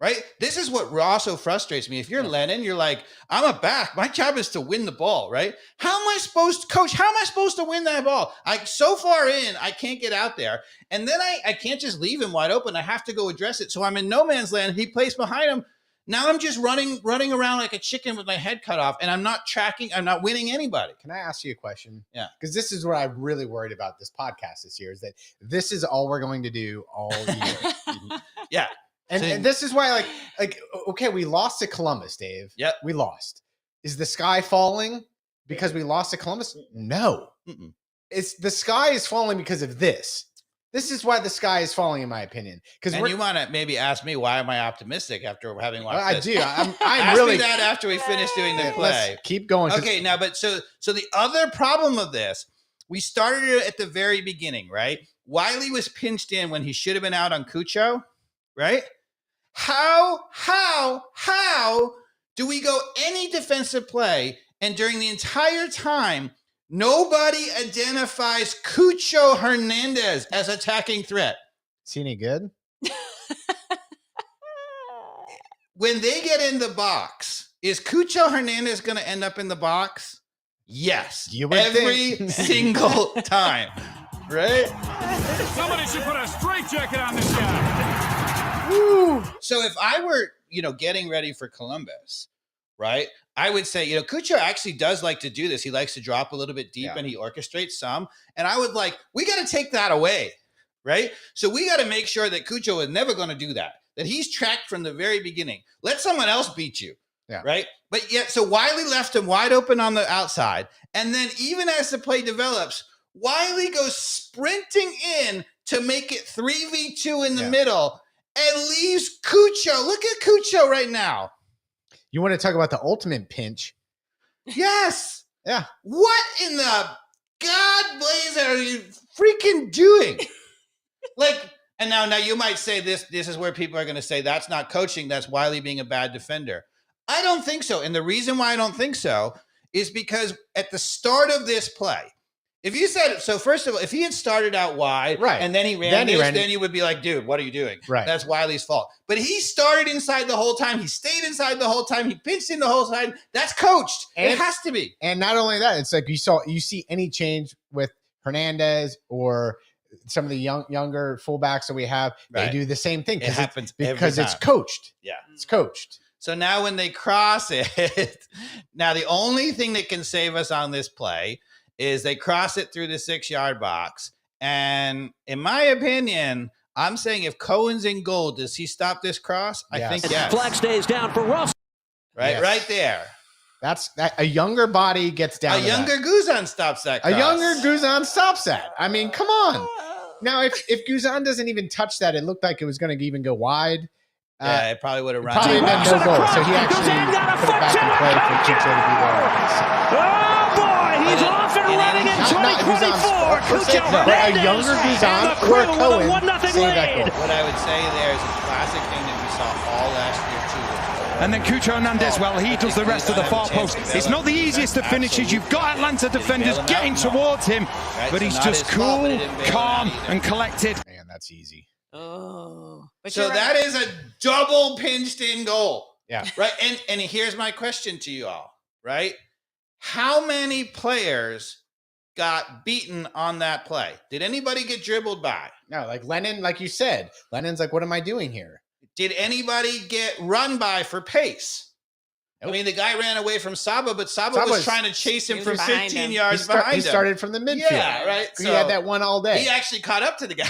right? This is what also frustrates me. If you're Lennon, you're like, I'm a back. My job is to win the ball, right? How am I supposed to, coach? How am I supposed to win that ball? So far in, I can't get out there. And then I can't just leave him wide open. I have to go address it. So I'm in no man's land. He plays behind him. Now I'm just running around like a chicken with my head cut off, and I'm not tracking. I'm not winning anybody. Can I ask you a question? Yeah. Because this is what I'm really worried about this podcast this year, is that this is all we're going to do all year. Yeah. And this is why, okay, we lost to Columbus, Dave. Yep. We lost. Is the sky falling because we lost to Columbus? No. Mm-mm. It's the sky is falling because of this. This is why the sky is falling, in my opinion. Because you want to maybe ask me, why am I optimistic after having watched I this? do. I'm ask really me that after we finish doing the play. Let's keep going. Okay, now, but so the other problem of this, we started it at the very beginning, right? Wiley was pinched in when he should have been out on Cucho, right? How do we go any defensive play, and during the entire time, nobody identifies Cucho Hernandez as attacking threat? Is he any good? When they get in the box, is Cucho Hernandez going to end up in the box? Yes. Every single time. Right? Somebody should put a straitjacket on this guy. Woo. So if I were, getting ready for Columbus, right, I would say, Cucho actually does like to do this. He likes to drop a little bit deep and he orchestrates some. And I would we got to take that away, right? So we got to make sure that Cucho is never going to do that he's tracked from the very beginning. Let someone else beat you, right? But yet, so Wiley left him wide open on the outside. And then even as the play develops, Wiley goes sprinting in to make it 3v2 in the middle and leaves Cucho. Look at Cucho right now. You want to talk about the ultimate pinch? Yes. Yeah. What in the God blaze are you freaking doing? And now you might say this is where people are going to say that's not coaching. That's Wiley being a bad defender. I don't think so. And the reason why I don't think so is because at the start of this play, if you said, so first of all, if he had started out wide and then he ran then you would be like, dude, what are you doing? Right. That's Wiley's fault. But he started inside the whole time. He stayed inside the whole time. He pinched in the whole time. That's coached. It has to be. And not only that, it's like you see any change with Hernandez or some of the younger fullbacks that we have, they do the same thing. It happens because it's coached. Yeah. It's coached. So now when they cross it, now the only thing that can save us on this play is they cross it through the 6-yard box. And in my opinion, I'm saying if Cohen's in goal, does he stop this cross? I think yes. Flag stays down for Russell. Right, right there. That's that. A younger body gets down. A younger Guzan stops that cross. A younger Guzan stops that. I mean, come on. Now, if Guzan doesn't even touch that, it looked like it was going to even go wide. Yeah, it probably would have run. Probably been no goal. So he actually put it back in play for Cucho to be there. Oh boy, he's off and running in 2024. Cucho a younger Guzan or Cohen saved that goal. What I would say there is a classic thing that we saw all last year too. And then Cucho Hernandez, he does the rest of the far post. It's not the easiest of finishes. You've got Atlanta defenders getting towards him, but he's just cool, calm, and collected. Man, that's easy. Oh. So that is a double pinched in goal. Yeah. Right. And here's my question to you all, right? How many players got beaten on that play? Did anybody get dribbled by? No, like Lennon, like you said, Lennon's like, what am I doing here? Did anybody get run by for pace? Nope. I mean, the guy ran away from Saba, but Saba was trying to chase him from 15 yards behind him. He started from the midfield. Yeah, right. So he had that one all day. He actually caught up to the guy,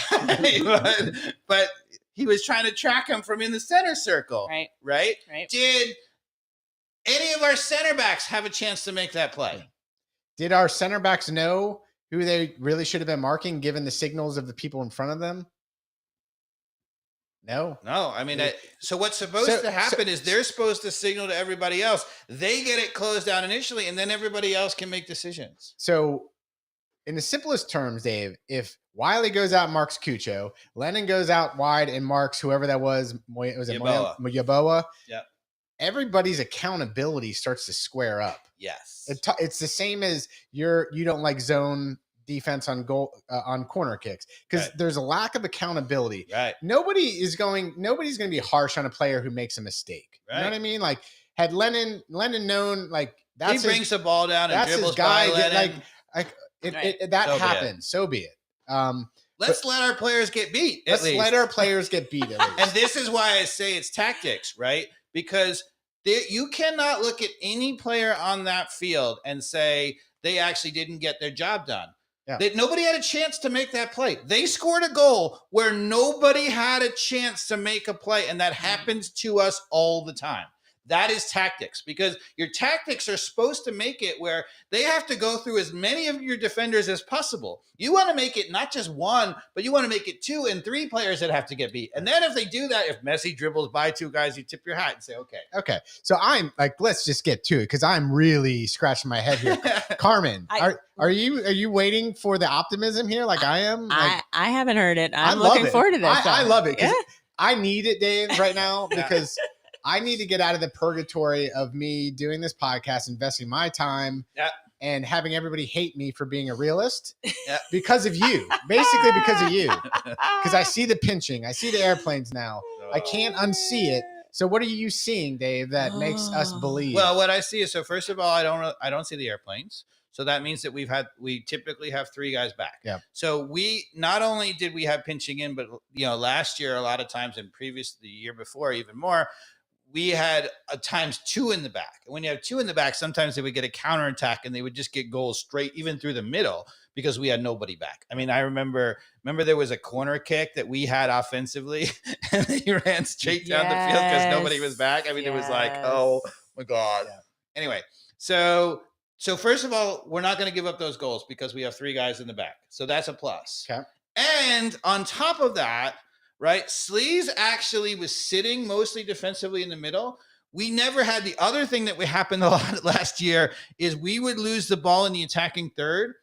but he was trying to track him from in the center circle. Right. Did any of our center backs have a chance to make that play? Did our center backs know who they really should have been marking, given the signals of the people in front of them? No. I mean, so what's supposed to happen is they're supposed to signal to everybody else. They get it closed down initially, and then everybody else can make decisions. So in the simplest terms, Dave, if Wiley goes out and marks Cucho, Lennon goes out wide and marks whoever that was Yeboah. Yeah. Everybody's accountability starts to square up. Yes. It's the same as you don't like zone defense on on corner kicks, because there's a lack of accountability. Right. Nobody's going to be harsh on a player who makes a mistake. Right. You know what I mean? Like, had Lennon known, like, he brings the ball down and dribbles by Lennon. That happens. So be it. Let's let our players get beat. Let our players get beat. At least. And this is why I say it's tactics, right? Because you cannot look at any player on that field and say they actually didn't get their job done. Yeah. Nobody had a chance to make that play. They scored a goal where nobody had a chance to make a play, and that happens to us all the time. That is tactics, because your tactics are supposed to make it where they have to go through as many of your defenders as possible. You want to make it not just one, but you want to make it 2 and 3 players that have to get beat. And then if they do that, if Messi dribbles by 2 guys, you tip your hat and say, okay. So I'm like, let's just get to it, because I'm really scratching my head here. Carmen, are you waiting for the optimism here like I am? Like, I haven't heard it. I'm looking forward to this. I love it. Yeah. I need it, Dave, right now, because I need to get out of the purgatory of me doing this podcast, investing my time, and having everybody hate me for being a realist because of you. Basically, because of you. Because I see the pinching. I see the airplanes now. I can't unsee it. So what are you seeing, Dave, that makes us believe? Well, what I see is, so first of all, I don't see the airplanes. So that means that we typically have 3 guys back. Yeah. So we not only did we have pinching in, but last year, a lot of times, and the year before, even more, we had times 2 in the back. And when you have 2 in the back, sometimes they would get a counterattack and they would just get goals straight, even through the middle, because we had nobody back. I mean, I remember there was a corner kick that we had offensively, and they ran straight down the field because nobody was back. I mean, it was like, oh my God. Yeah. Anyway, so first of all, we're not going to give up those goals because we have 3 guys in the back. So that's a plus. Okay. And on top of that, right, Sleaze actually was sitting mostly defensively in the middle. We never had the other thing that would happen a lot last year is we would lose the ball in the attacking third.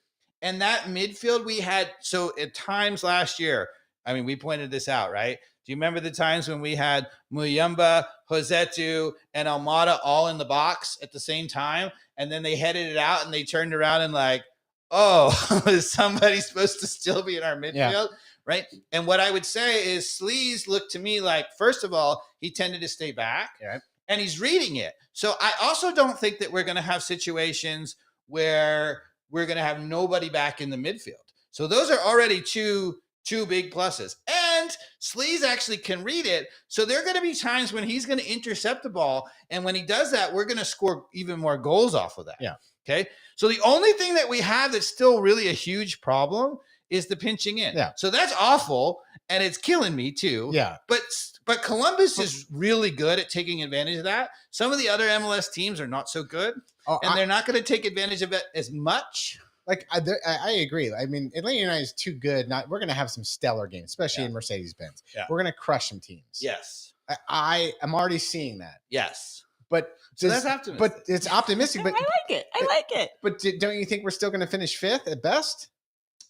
And that midfield we had, so at times last year, I mean, we pointed this out, right? Do you remember the times when we had Muyumba, Josetu, and Almada all in the box at the same time? And then they headed it out and they turned around and like, oh, is somebody supposed to still be in our midfield? Yeah. Right. And what I would say is Sleaze looked to me like, first of all, he tended to stay back and he's reading it. So I also don't think that we're going to have situations where we're going to have nobody back in the midfield. So those are already two big pluses. And Sleaze actually can read it. So there are going to be times when he's going to intercept the ball. And when he does that, we're going to score even more goals off of that. Yeah. Okay. So the only thing that we have that's still really a huge problem is the pinching in. Yeah. So that's awful. And it's killing me too. Yeah. But Columbus is really good at taking advantage of that. Some of the other MLS teams are not so good. And they're not going to take advantage of it as much. Like, I agree. I mean, Atlanta United is too good. We're going to have some stellar games, especially in Mercedes-Benz. Yeah. We're going to crush some teams. Yes. I am already seeing that. Yes. But so that's optimistic. But it's optimistic. But I like it. But don't you think we're still going to finish 5th at best?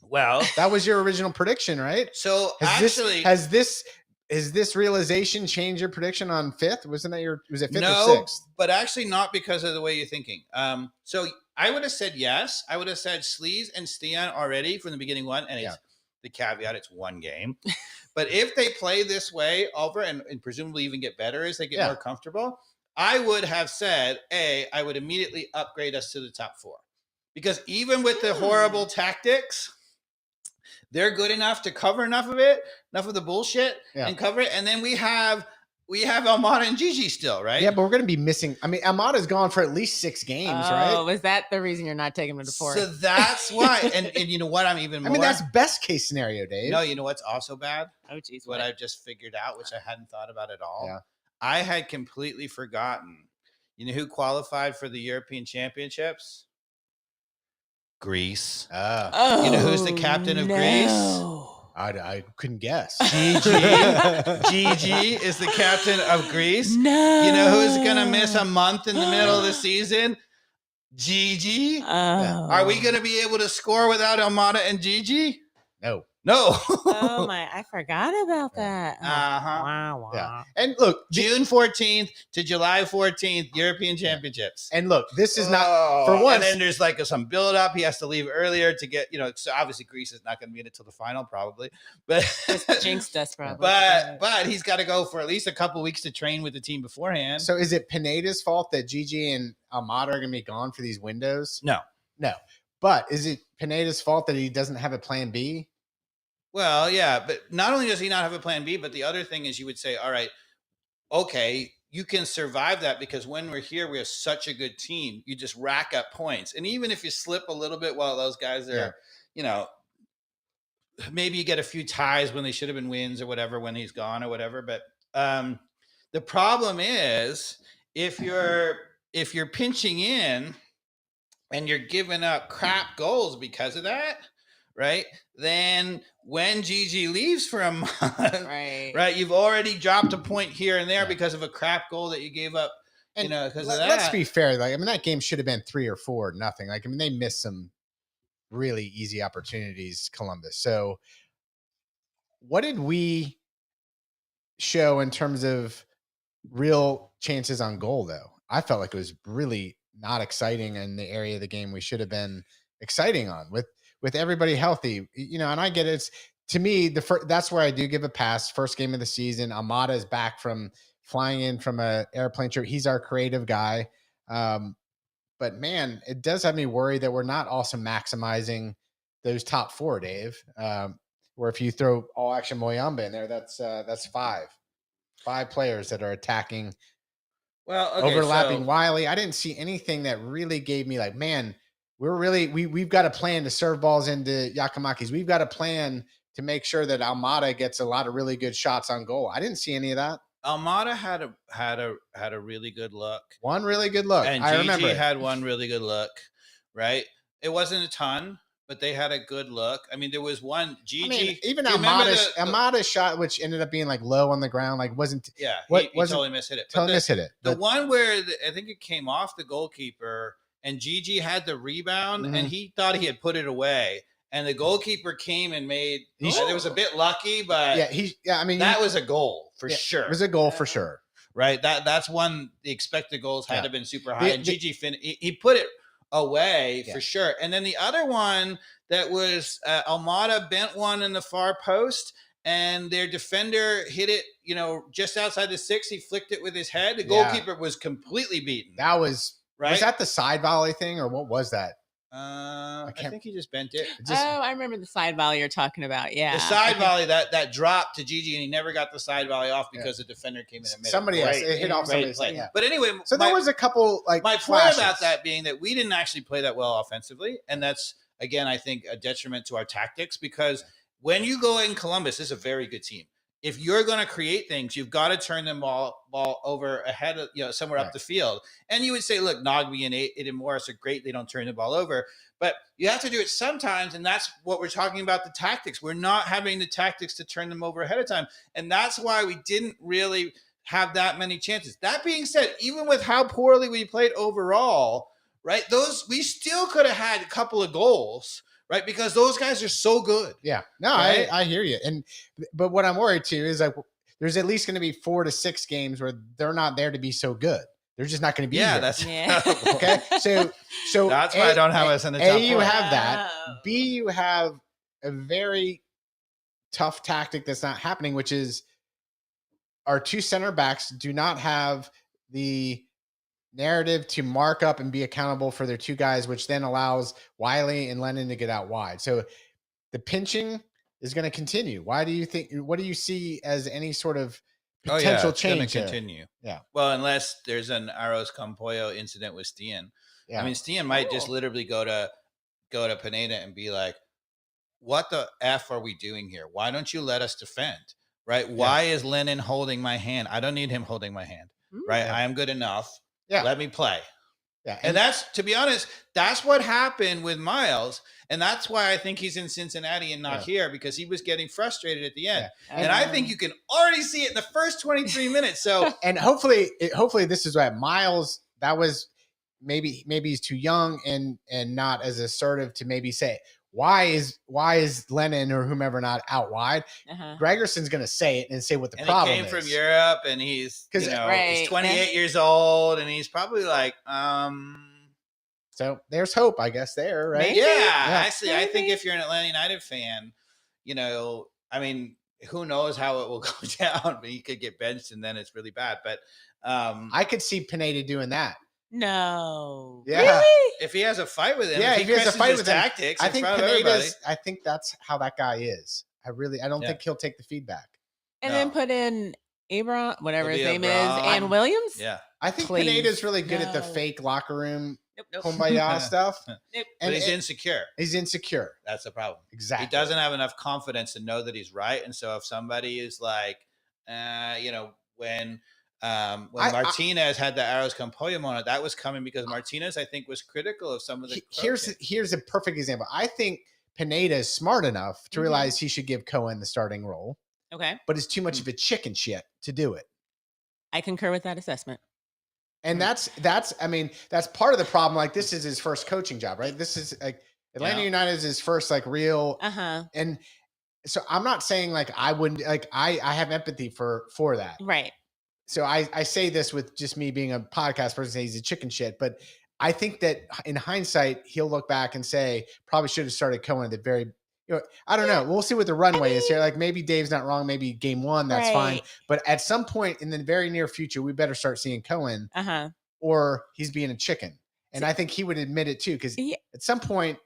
Well, that was your original prediction, right? So has this realization changed your prediction on 5th? Was it 5th no, or 6th? But actually not because of the way you're thinking. So I would have said yes. I would have said Sleaze and Stian already from the beginning one. And it's the caveat, it's 1 game. But if they play this way over and presumably even get better as they get more comfortable, I would have said, I would immediately upgrade us to the top 4. Because even with the horrible tactics, they're good enough to cover enough of the bullshit and cover it. And then we have Almada and Gigi still, right? Yeah, but we're going to be missing. I mean, Almada's gone for at least 6 games, right? Oh, was that the reason you're not taking him to 4? So that's why. And you know what? I'm even more. I mean, that's best case scenario, Dave. No, you know what's also bad? Oh, geez. What I've just figured out, which I hadn't thought about at all. Yeah. I had completely forgotten. You know who qualified for the European Championships? Greece. Oh. You know who's the captain of Greece? I couldn't guess. Gigi is the captain of Greece. No. You know who's going to miss a month in the middle of the season? Gigi. Oh. Are we going to be able to score without Almada and Gigi? No. No. Oh my! I forgot about that. Wow. Yeah. And look, June 14th to July 14th, European Championships. And look, this is not for once. And then there's like some build up. He has to leave earlier to get, so obviously Greece is not going to be in it till the final probably, but jinxed us probably. But he's got to go for at least a couple weeks to train with the team beforehand. So is it Pineda's fault that Gigi and Almada are going to be gone for these windows? No. But is it Pineda's fault that he doesn't have a plan B? Well, yeah, but not only does he not have a plan B, but the other thing is you would say, all right, okay, you can survive that because when we're here, we have such a good team. You just rack up points. And even if you slip a little bit while those guys are, maybe you get a few ties when they should have been wins or whatever, when he's gone or whatever. But the problem is if you're pinching in and you're giving up crap goals because of that, right? Then when Gigi leaves for a month, right, you've already dropped a point here and there because of a crap goal that you gave up, because of that. Let's be fair. That game should have been 3-4-0. They missed some really easy opportunities, Columbus. So what did we show in terms of real chances on goal, though? I felt like it was really not exciting in the area of the game we should have been exciting on with everybody healthy, and I get it. It's, to me, that's where I do give a pass. First game of the season, Almada is back from flying in from an airplane trip. He's our creative guy. But man, it does have me worried that we're not also maximizing those top four, Dave. Where if you throw All Action Moyamba in there, that's five players that are attacking. Well, okay, overlapping Wiley. I didn't see anything that really gave me like, man, we've got a plan to serve balls into Giakoumakis. We've got a plan to make sure that Almada gets a lot of really good shots on goal. I didn't see any of that. Almada had a really good look. One really good look. And I remember had one really good look, right? It wasn't a ton, but they had a good look. I mean, there was one Gigi. Even Almada's shot, which ended up being like low on the ground, like wasn't. Yeah, he totally mishit it. The one where I think it came off the goalkeeper, and Gigi had the rebound, and he thought he had put it away, and the goalkeeper came and made. It was a bit lucky, but that was a goal for sure. It was a goal for sure. Right. That's one. The expected goals had to have been super high, and Gigi he put it away for sure. And then the other one that was Almada bent one in the far post, and their defender hit it, just outside the 6. He flicked it with his head. The goalkeeper was completely beaten. That was right. Was that the side volley thing, or what was that? I think he just bent it. I remember the side volley you're talking about. Yeah, the side volley that dropped to Gigi, and he never got the side volley off because the defender came in and made somebody else. It hit off somebody's leg. Yeah. But anyway, so there was a couple like my flashes. point about that being that we didn't actually play that well offensively, and that's again I think a detriment to our tactics because when you go in Columbus, this is a very good team. If you're going to create things, you've got to turn them ball over ahead of somewhere up the field. And you would say, look, Nogby and Aiden Morris are great. They don't turn the ball over. But you have to do it sometimes, and that's what we're talking about, the tactics. We're not having the tactics to turn them over ahead of time, and that's why we didn't really have that many chances. That being said, even with how poorly we played overall, right, we still could have had a couple of goals, right, because those guys are so good. Yeah. No, right? I hear you. But what I'm worried too is like there's at least going to be 4 to 6 games where they're not there to be so good. They're just not going to be here. That's okay. So that's why I don't have us in the top 4. You have that. B, you have a very tough tactic that's not happening, which is our 2 center backs do not have the narrative to mark up and be accountable for their 2 guys, which then allows Wiley and Lennon to get out wide. So the pinching is going to continue. What do you see as any sort of potential change? Going to continue. Yeah. Well, unless there's an Aros Campoyo incident with Stian. Yeah. I mean, Stian might just literally go to Pineda and be like, what the F are we doing here? Why don't you let us defend? Right? Why is Lennon holding my hand? I don't need him holding my hand. Right? I am good enough. Yeah. Let me play. Yeah. And that's, to be honest, that's what happened with Miles. And that's why I think he's in Cincinnati and not here, because he was getting frustrated at the end. Yeah. And I think you can already see it in the first 23 minutes. So, and hopefully this is right. Miles, that was maybe he's too young and not as assertive to maybe say, why is Lennon or whomever not out wide? Gregerson's going to say it and say what the problem is. He came from Europe, and he's he's 28 years old, and he's probably like So there's hope, I guess, there, right? Maybe. Yeah. Actually, I think if you're an Atlanta United fan, I mean, who knows how it will go down? He could get benched, and then it's really bad. But I could see Pineda doing that. No. Yeah. Really? If he has a fight with him, if he has a fight with tactics, I think Pineda's. I think that's how that guy is. I don't think he'll take the feedback. And then put in Abram, whatever his name is, and Williams. Yeah. I think Pineda's really good at the fake locker room kumbaya stuff. But he's insecure. He's insecure. That's the problem. Exactly. He doesn't have enough confidence to know that he's right. And so if somebody is like, when Martinez had the arrows come Poyam on it, that was coming because Martinez, I think, was critical of some of the. Here's a perfect example. I think Pineda is smart enough to realize he should give Cohen the starting role. Okay. But it's too much of a chicken shit to do it. I concur with that assessment. And that's part of the problem. Like, this is his first coaching job, right? This is like Atlanta United is his first like real. And so I'm not saying like I wouldn't like I have empathy for that. Right. So I say this with just me being a podcast person saying he's a chicken shit, but I think that in hindsight, he'll look back and say, probably should have started Cohen at the very, I don't know. We'll see what the runway is here. Like maybe Dave's not wrong. Maybe game one, that's fine. But at some point in the very near future, we better start seeing Cohen or he's being a chicken. And I think he would admit it too. Because at some point,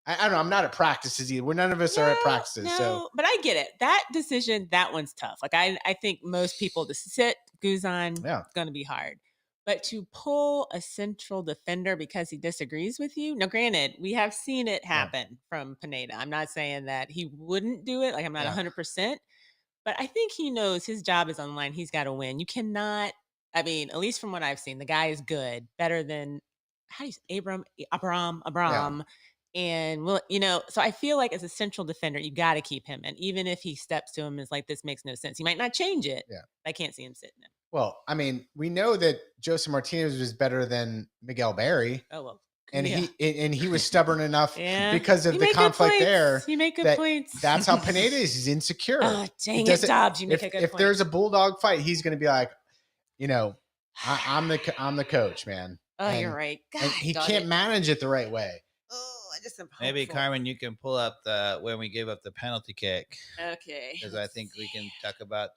I don't know. I'm not at practices either. None of us are at practices. So, but I get it. That decision, that one's tough. Like I think most people to sit Guzan, it's going to be hard. But to pull a central defender because he disagrees with you. Now, granted, we have seen it happen from Pineda. I'm not saying that he wouldn't do it. Like I'm not 100%. But I think he knows his job is on the line. He's got to win. You cannot. I mean, at least from what I've seen, the guy is good, better than Abram. Yeah. And so I feel like as a central defender, you got to keep him. And even if he steps to him, is like, this makes no sense. He might not change it. Yeah. I can't see him sitting him. Well, I mean, we know that Joseph Martinez was better than Miguel Barry. Oh, well. And he was stubborn enough because of the conflict there. You make good points. That's how Pineda is. He's insecure. Oh, dang it, Dobbs. You make a good point. If there's a bulldog fight, he's going to be like, I'm the coach, man. Oh, you're right. God, and he can't manage it the right way. Maybe Carmen, you can pull up when we gave up the penalty kick. Okay. Because I think we can talk about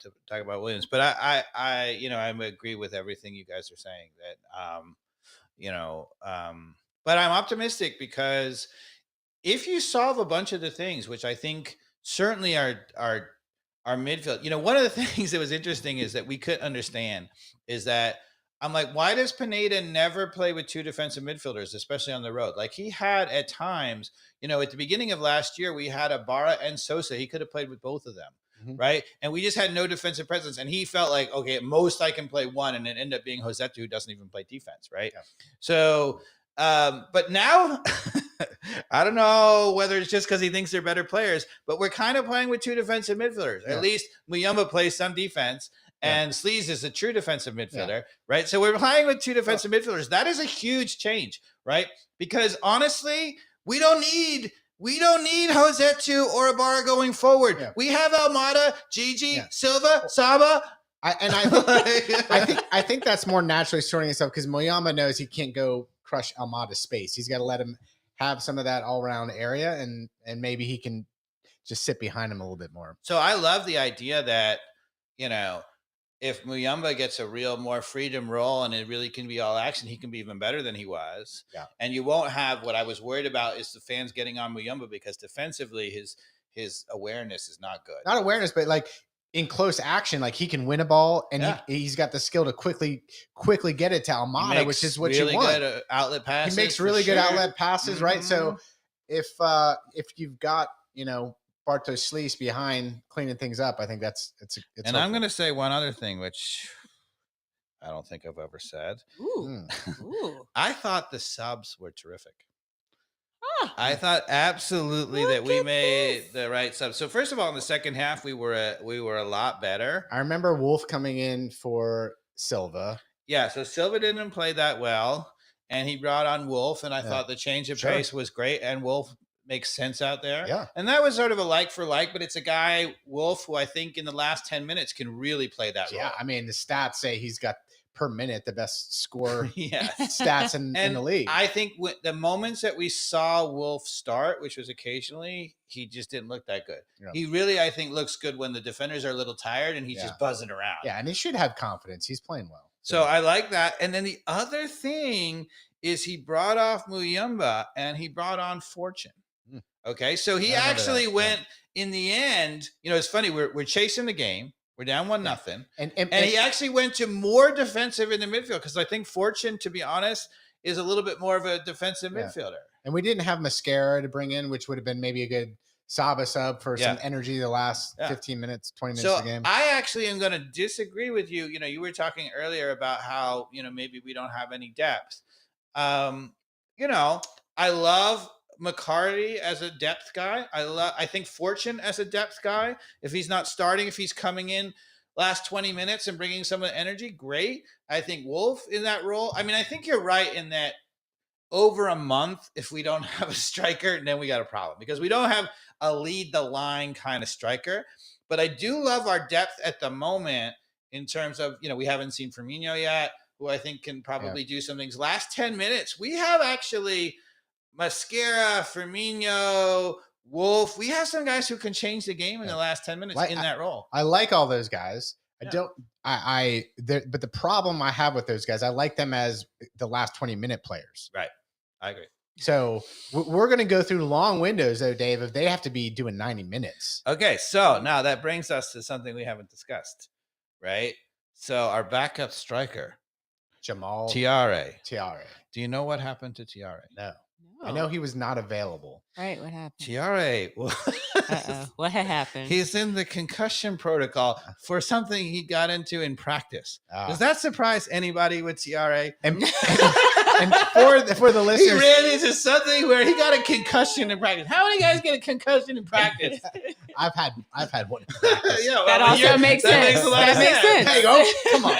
Williams. But I agree with everything you guys are saying. That but I'm optimistic because if you solve a bunch of the things, which I think certainly are midfield. One of the things that was interesting is that we couldn't understand is that. I'm like, why does Pineda never play with two defensive midfielders, especially on the road? Like he had at times, at the beginning of last year, we had Ibarra and Sosa. He could have played with both of them, right? And we just had no defensive presence. And he felt like, okay, at most I can play one. And it ended up being Rossetto, who doesn't even play defense, right? Yeah. So, but now, I don't know whether it's just because he thinks they're better players, but we're kind of playing with two defensive midfielders. Yeah. At least Muyumba plays some defense. And Sleaze is a true defensive midfielder, right? So we're playing with two defensive midfielders. That is a huge change, right? Because honestly, we don't need Rossetto or Ibarra going forward. Yeah. We have Almada, Gigi, Silva, Saba. I think that's more naturally sorting itself because Moyama knows he can't go crush Almada's space. He's got to let him have some of that all-around area, and maybe he can just sit behind him a little bit more. So I love the idea that, if Muyumba gets a real more freedom role and it really can be all action, he can be even better than he was. Yeah. And you won't have what I was worried about is the fans getting on Muyumba because defensively his awareness is not good. Not awareness, but like in close action, like he can win a ball and he's got the skill to quickly get it to Almada, which is what really you want. Good outlet passes. He makes really good outlet passes, right? So if you've got, Bartosz Sleaze behind cleaning things up, I think it's and helpful. I'm going to say one other thing, which I don't think I've ever said. Ooh. I thought the subs were terrific. I thought absolutely that we made the right subs. So first of all, in the second half, we were a lot better. I remember Wolf coming in for Silva. Yeah, so Silva didn't play that well, and he brought on Wolf, and I thought the change of pace was great, and Wolf makes sense out there. Yeah. And that was sort of a like for like, but it's a guy, Wolf, who I think in the last 10 minutes can really play that role. Yeah, I mean, the stats say he's got per minute the best score yes. stats in the league. I think the moments that we saw Wolf start, which was occasionally, he just didn't look that good. Yeah. He really, I think, looks good when the defenders are a little tired and he's just buzzing around. Yeah, and he should have confidence. He's playing well. So I like that. And then the other thing is he brought off Muyumba and he brought on Fortune. Okay, so he actually went in the end. You know, it's funny. We're chasing the game. We're down 1-0, and he actually went to more defensive in the midfield because I think Fortune, to be honest, is a little bit more of a defensive midfielder. And we didn't have Mascara to bring in, which would have been maybe a good Saba sub for some energy the last 15 minutes, 20 minutes of the game. I actually am going to disagree with you. You know, you were talking earlier about how, you know, maybe we don't have any depth. You know, I love McCarty as a depth guy. I think Fortune as a depth guy. If he's not starting, if he's coming in last 20 minutes and bringing some of the energy, great. I think Wolf in that role. I mean, I think you're right in that over a month, if we don't have a striker, then we got a problem because we don't have a lead the line kind of striker. But I do love our depth at the moment in terms of, you know, we haven't seen Firmino yet, who I think can probably do some things. Last 10 minutes, we have actually Mascara, Firmino, Wolf. We have some guys who can change the game in the last 10 minutes in that role. I like all those guys. But the problem I have with those guys, I like them as the last 20-minute players. Right. I agree. So we're going to go through long windows, though, Dave, if they have to be doing 90 minutes. Okay. So now that brings us to something we haven't discussed, right? So our backup striker, Jamal Tiare. Do you know what happened to Tiare? No. I know he was not available. Right. What happened? Tiare. What had happened? He's in the concussion protocol for something he got into in practice. Does that surprise anybody with Tiare? And for the listeners, he ran into something where he got a concussion in practice. How many guys get a concussion in practice? I've had one. That also makes sense. That makes sense. There you go. Come on.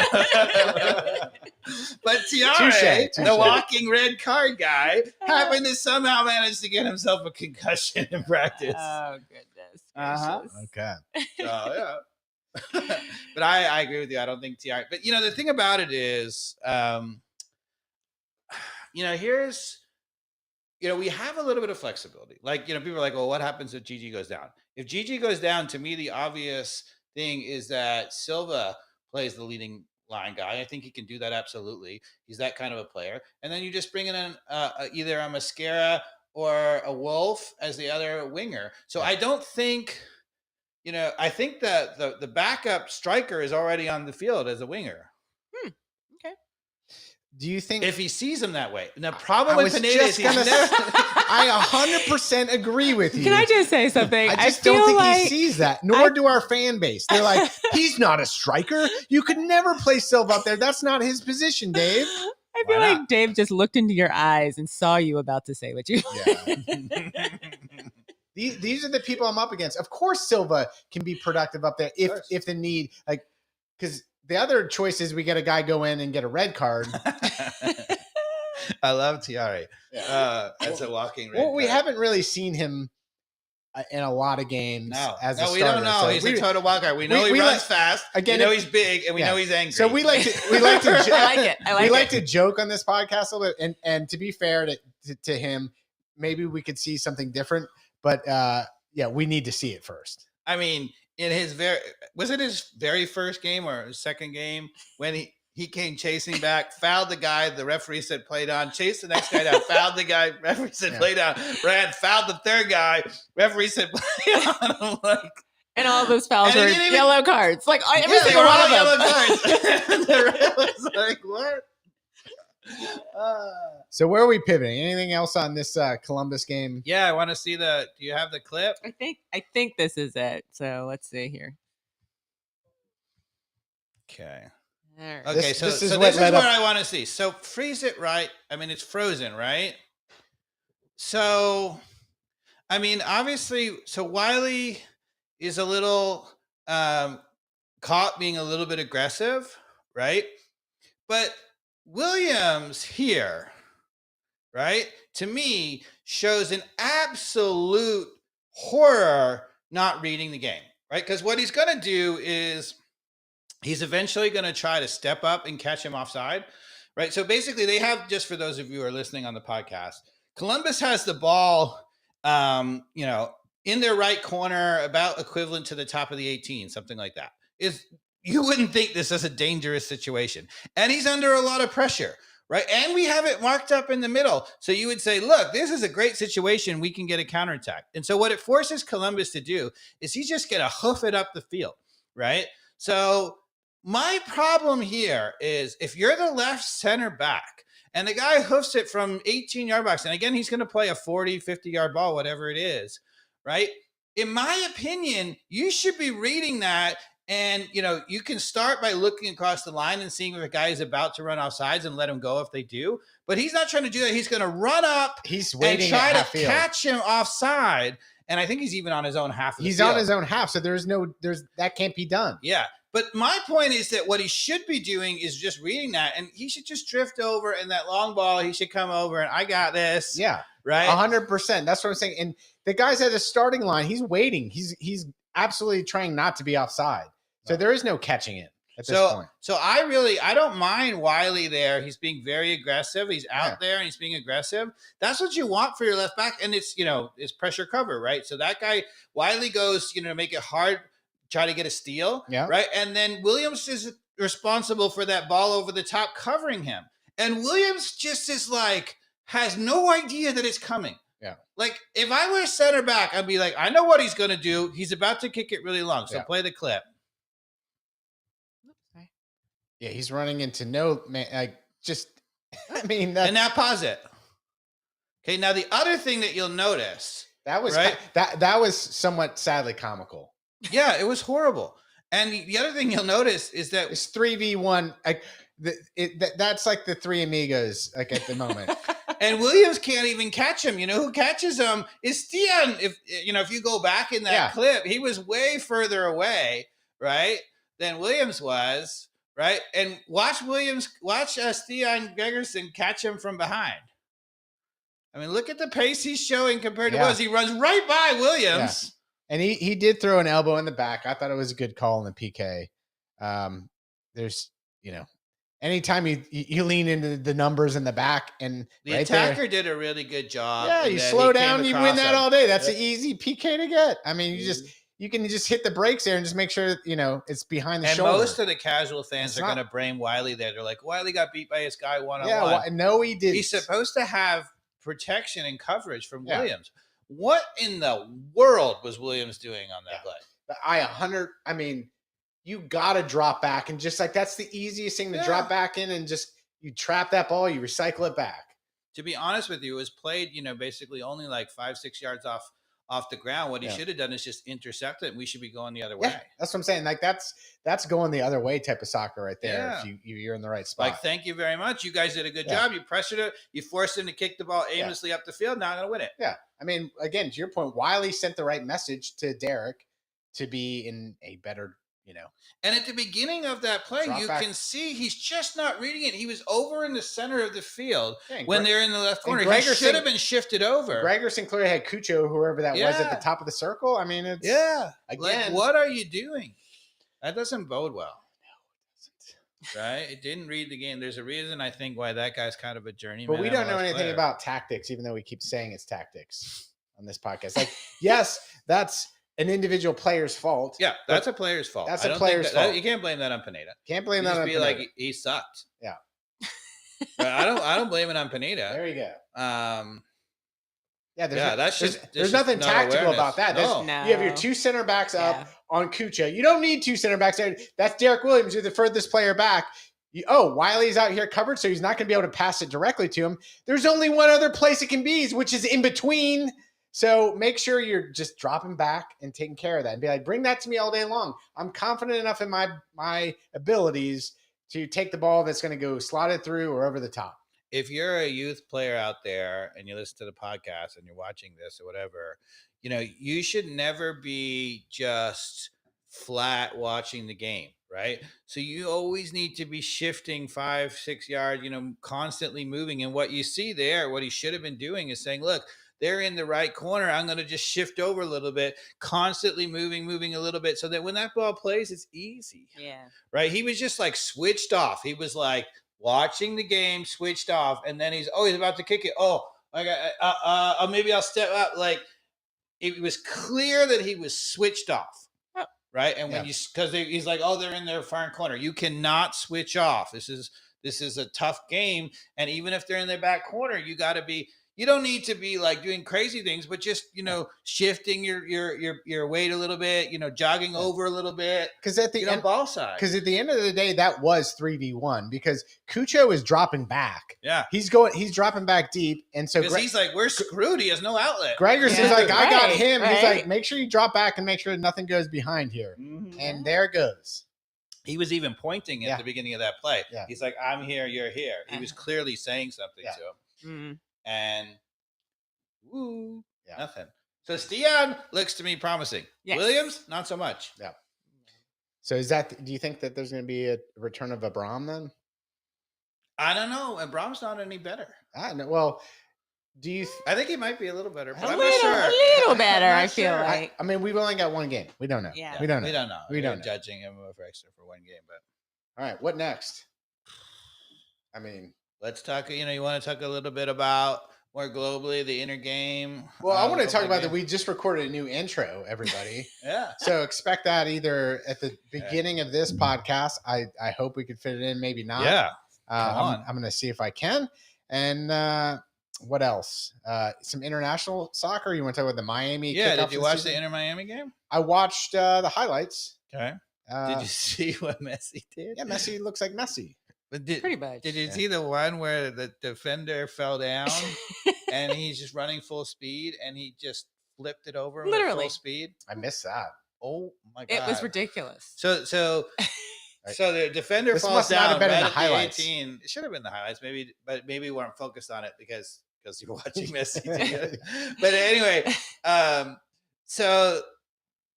But Tiare, the walking red card guy, happened to somehow manage to get himself a concussion in practice. Oh, goodness. Okay. So, but I agree with you. I don't think Tiare. But, you know, the thing about it is, you know, we have a little bit of flexibility. Like, you know, people are like, well, what happens if Gigi goes down? If Gigi goes down, to me, the obvious thing is that Silva plays the leading line guy. I think he can do that. Absolutely. He's that kind of a player. And then you just bring in either a Mascara or a Wolf as the other winger. So I don't think, you know, I think that the backup striker is already on the field as a winger. Okay. Do you think if he sees him that way? The problem with Pineda is I 100% agree with you. Can I just say something? I just don't think he sees that, nor do our fan base. They're like, he's not a striker. You could never play Silva up there. That's not his position, Dave. I feel like Dave just looked into your eyes and saw you about to say what you. Yeah. These are the people I'm up against. Of course, Silva can be productive up there if the need, like, because the other choice is we get a guy go in and get a red card. I love Tiare. As a walking red card. We haven't really seen him in a lot lot of games as a starter. We don't know. So he's a total wild card. We know he runs fast. Again, we know he's big, and we know he's angry. So we like to I like it. We like to joke on this podcast a little bit, and to be fair to him, maybe we could see something different. But we need to see it first. I mean, was it his very first game or his second game when he came chasing back, fouled the guy the referee said played on, chased the next guy down, fouled the guy referee said played on, ran, fouled the third guy, referee said play on. I'm like, and all those fouls were yellow cards. Like every single one of them. Yellow cards. The ref was like, what? So where are we pivoting? Anything else on this Columbus game? Yeah, I want to see do you have the clip? I think this is it. So let's see here. Okay. Right. Okay, so this is what I want to see. So freeze it right. I mean, it's frozen, right? So, I mean, obviously, so Wiley is a little caught being a little bit aggressive, right? But Williams here right, to me shows an absolute horror not reading the game, right? Because what he's going to do is he's eventually going to try to step up and catch him offside, right? So basically they have, just for those of you who are listening on the podcast, Columbus has the ball, in their right corner, about equivalent to the top of the 18, something like that. You wouldn't think this is a dangerous situation. And he's under a lot of pressure, right? And we have it marked up in the middle. So you would say, look, this is a great situation. We can get a counterattack. And so what it forces Columbus to do is he's just going to hoof it up the field, right? So my problem here is if you're the left center back and the guy hoofs it from 18-yard box, and again, he's going to play a 40, 50-yard ball, whatever it is, right? In my opinion, you should be reading that. And, you can start by looking across the line and seeing if a guy is about to run off sides and let him go if they do. But he's not trying to do that. He's going to run up he's waiting and try to catch him offside. And I think he's even on his own half of the field. On his own half. So that can't be done. Yeah. But my point is that what he should be doing is just reading that. And he should just drift over, and that long ball, he should come over and I got this. Yeah. Right. 100%. That's what I'm saying. And the guy's at the starting line. He's waiting. He's absolutely trying not to be offside. So there is no catching it at this point. So I don't mind Wiley there. He's being very aggressive. He's out there and he's being aggressive. That's what you want for your left back. And it's, it's pressure cover, right? So that guy, Wiley goes, to make it hard, try to get a steal. Yeah. Right. And then Williams is responsible for that ball over the top covering him. And Williams just is has no idea that it's coming. Yeah. Like if I were a center back, I'd be like, I know what he's going to do. He's about to kick it really long. So play the clip. Yeah, he's running into and now pause it. Okay, now the other thing that you'll notice that was right? that was somewhat sadly comical. Yeah, it was horrible. And the other thing you'll notice is that it's 3v1. That's like the Three Amigos at the moment. And Williams can't even catch him. You know who catches him is Stian. If you go back in that clip, he was way further away, right, than Williams was. Right. And watch Stian Gregerson catch him from behind. I mean, look at the pace he's showing compared to Williams. He runs right by Williams. Yeah. And he did throw an elbow in the back. I thought it was a good call in the PK. There's, anytime you lean into the numbers in the back and the attacker did a really good job. Yeah, you slow down, you win that all day. That's an easy PK to get. I mean, you can just hit the brakes there and just make sure, it's behind the shoulder. And most of the casual fans are going to blame Wiley there. They're like, Wiley got beat by his guy one-on-one. Yeah, no, he didn't. He's supposed to have protection and coverage from Williams. What in the world was Williams doing on that play? You got to drop back and just that's the easiest thing to drop back in and just you trap that ball, you recycle it back. To be honest with you, it was played, basically only 5-6 yards off the ground. What he should have done is just intercept it, and we should be going the other way. That's what I'm saying. That's going the other way type of soccer right there. If you're in the right spot. Thank you very much. You guys did a good job. You pressured it. You forced him to kick the ball aimlessly up the field. Now I'm going to win it. Yeah. I mean, again, to your point, Wiley sent the right message to Derek to be in a better, And at the beginning of that play, can see he's just not reading it. He was over in the center of the field when they're in the left corner. He should have been shifted over. Gregerson clearly had Cucho, whoever that was, at the top of the circle. I mean, it's again. What are you doing? That doesn't bode well. Right? It didn't read the game. There's a reason, I think, why that guy's kind of a journeyman. But we don't know anything about tactics, even though we keep saying it's tactics on this podcast. Yes, that's an individual player's fault. Yeah, that's a player's fault. That's a player's fault. You can't blame that on Pineda. Can't blame that on Pineda. Just be like, he sucked. Yeah. But I don't blame it on Pineda. There you go. There's there's nothing tactical about that. No. You have your two center backs up on Kucha. You don't need two center backs there. That's Derek Williams. You're the furthest player back. Wiley's out here covered, so he's not going to be able to pass it directly to him. There's only one other place it can be, which is in between. So make sure you're just dropping back and taking care of that and be like, bring that to me all day long. I'm confident enough in my abilities to take the ball that's going to go slotted through or over the top. If you're a youth player out there and you listen to the podcast and you're watching this or whatever, you should never be just flat watching the game, right? So you always need to be shifting 5-6 yards, constantly moving. And what you see there, what he should have been doing is saying, look, they're in the right corner. I'm going to just shift over a little bit, constantly moving a little bit, so that when that ball plays, it's easy. Yeah. Right. He was just like switched off. He was like watching the game, switched off, and then he's about to kick it. Oh, maybe I'll step up. Like, it was clear that he was switched off. Oh. Right. And when because he's like, oh, they're in their far corner. You cannot switch off. This is a tough game. And even if they're in their back corner, you don't need to be like doing crazy things, but just, shifting your weight a little bit, jogging over a little bit. Because at the end, ball side. Because at the end of the day, that was 3v1 because Cucho is dropping back. Yeah. He's dropping back deep. And so he's like, we're screwed. He has no outlet. Gregerson's like, I got him. Right. He's like, make sure you drop back and make sure nothing goes behind here. Mm-hmm. And there it goes. He was even pointing at the beginning of that play. Yeah. He's like, I'm here, you're here. He was clearly saying something to him. Mm-hmm. And nothing. So Stian looks to me promising. Yes. Williams, not so much. Yeah. So do you think that there's going to be a return of Abram then? I don't know. Abram's not any better. I know. Well, I think he might be a little better, but I'm not sure. A little better, I feel like. I mean, we've only got one game. We don't know. Yeah. We don't know. We don't know. Judging him for extra for one game, but all right. What next? I mean, let's talk. You want to talk a little bit about more globally the inner game. Well, I want to talk about that. We just recorded a new intro, everybody. Yeah. So expect that either at the beginning of this podcast. I hope we could fit it in. Maybe not. Yeah. I'm going to see if I can. And what else? Some international soccer. You want to talk about the Miami? Yeah. Did you watch the Inter Miami game? I watched the highlights. Okay. Did you see what Messi did? Yeah, Messi looks like Messi. But pretty much. Did you see the one where the defender fell down and he's just running full speed and he just flipped it over literally full speed? I missed that. Oh my god! It was ridiculous. So the defender falls down. Not have been in the highlights. 18. It should have been the highlights, maybe, but maybe we weren't focused on it because you're watching Messi. But anyway, so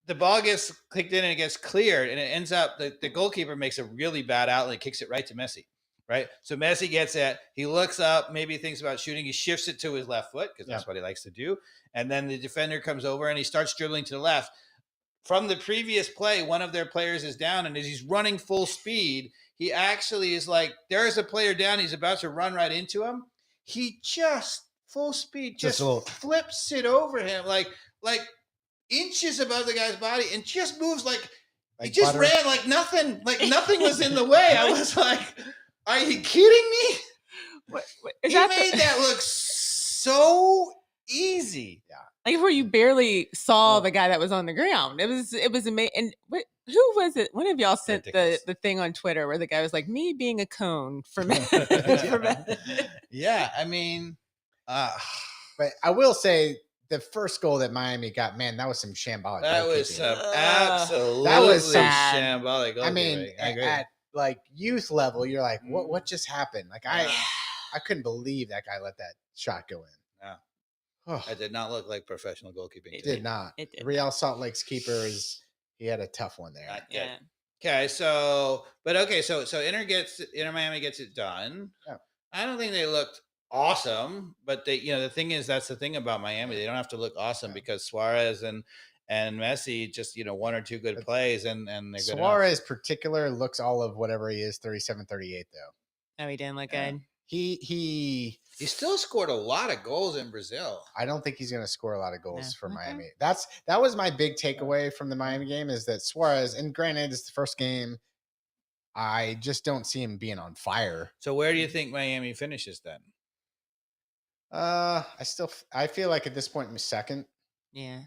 the ball gets clicked in and it gets cleared and it ends up the goalkeeper makes a really bad outlet, kicks it right to Messi. Right. So Messi gets it. He looks up, maybe thinks about shooting. He shifts it to his left foot because that's what he likes to do. And then the defender comes over and he starts dribbling to the left. From the previous play, one of their players is down, and as he's running full speed, he actually is like, there's a player down. He's about to run right into him. He just full speed, just flips it over him like inches above the guy's body and just moves like he just butter. Ran like nothing was in the way. I was like, are you kidding me? He made that look so easy. Yeah. Like where you barely saw the guy that was on the ground. It was amazing. And who was it? One of y'all sent the thing on Twitter where the guy was like, me being a cone for me. Yeah, I mean, but I will say the first goal that Miami got, man, that was some shambolic. That was some absolutely shambolic. I mean, at like youth level, you're like, what just happened? Like I couldn't believe that guy let that shot go in. It did not look like professional goalkeeping. It did not. Real Salt Lake's keeper he had a tough one there. Yeah. Okay, so Inter Miami gets it done. Yeah. I don't think they looked awesome, but they, the thing is, that's the thing about Miami. They don't have to look awesome because Suarez and Messi just, one or two good plays and they're good. Suarez particular looks all of whatever he is, 37, 38 though. Oh, he didn't look good. He still scored a lot of goals in Brazil. I don't think he's going to score a lot of goals for Miami. That was my big takeaway from the Miami game is that Suarez, and granted it's the first game, I just don't see him being on fire. So where do you think Miami finishes then? I feel like at this point I'm second. Yeah.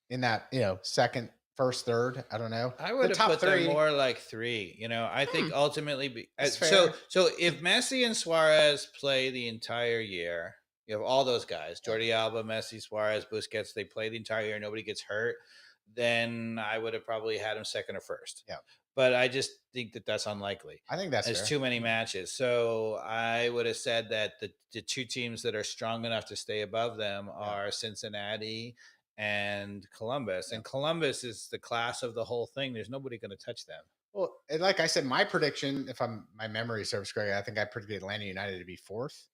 In that, second, first, third. I don't know. I would have put them more like 3. I think ultimately. So if Messi and Suarez play the entire year, you have all those guys: Jordi Alba, Messi, Suarez, Busquets. They play the entire year. Nobody gets hurt. Then I would have probably had him second or first. Yeah. But I just think that that's unlikely. I think there's too many matches. So I would have said that the two teams that are strong enough to stay above them are Cincinnati and Columbus. And Columbus is the class of the whole thing. There's nobody going to touch them. Well, and like I said, my prediction, if my memory serves correctly, I think I predicted Atlanta United to be 4th.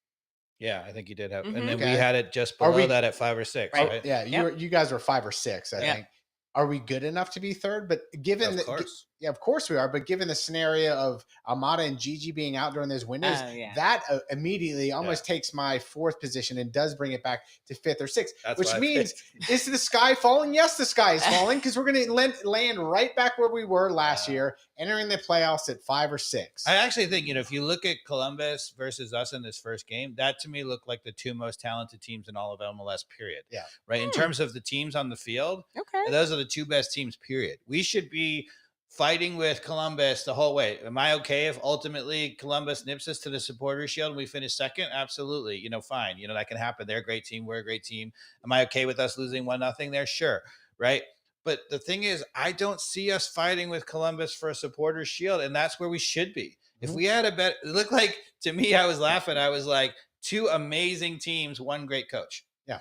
Yeah, I think you did have, Mhm. and then we Okay. had it just below that at 5 or 6, Oh, right? yeah, you guys were 5 or 6, I Yeah. think. Are we good enough to be 3rd? But given Of that, course. yeah, of course we are. But given the scenario of Almada and Gigi being out during those windows, that immediately almost takes my 4th position and does bring it back to 5th or 6th. That's which why I means, picked. is the sky falling? Yes, the sky is falling, because we're going to land right back where we were last year, entering the playoffs at 5 or 6. I actually think, if you look at Columbus versus us in this first game, that to me looked like the 2 most talented teams in all of MLS, period. Yeah. Right. In terms of the teams on the field, those are the 2 best teams, period. We should be fighting with Columbus the whole way. Am I okay if ultimately Columbus nips us to the Supporters Shield and we finish 2nd? Absolutely. Fine. That can happen. They're a great team. We're a great team. Am I okay with us losing 1-0 there? Sure. Right. But the thing is, I don't see us fighting with Columbus for a Supporters Shield, and that's where we should be. If we had a bet, it looked like, to me, I was laughing. I was like, 2 amazing teams, 1 great coach. Yeah.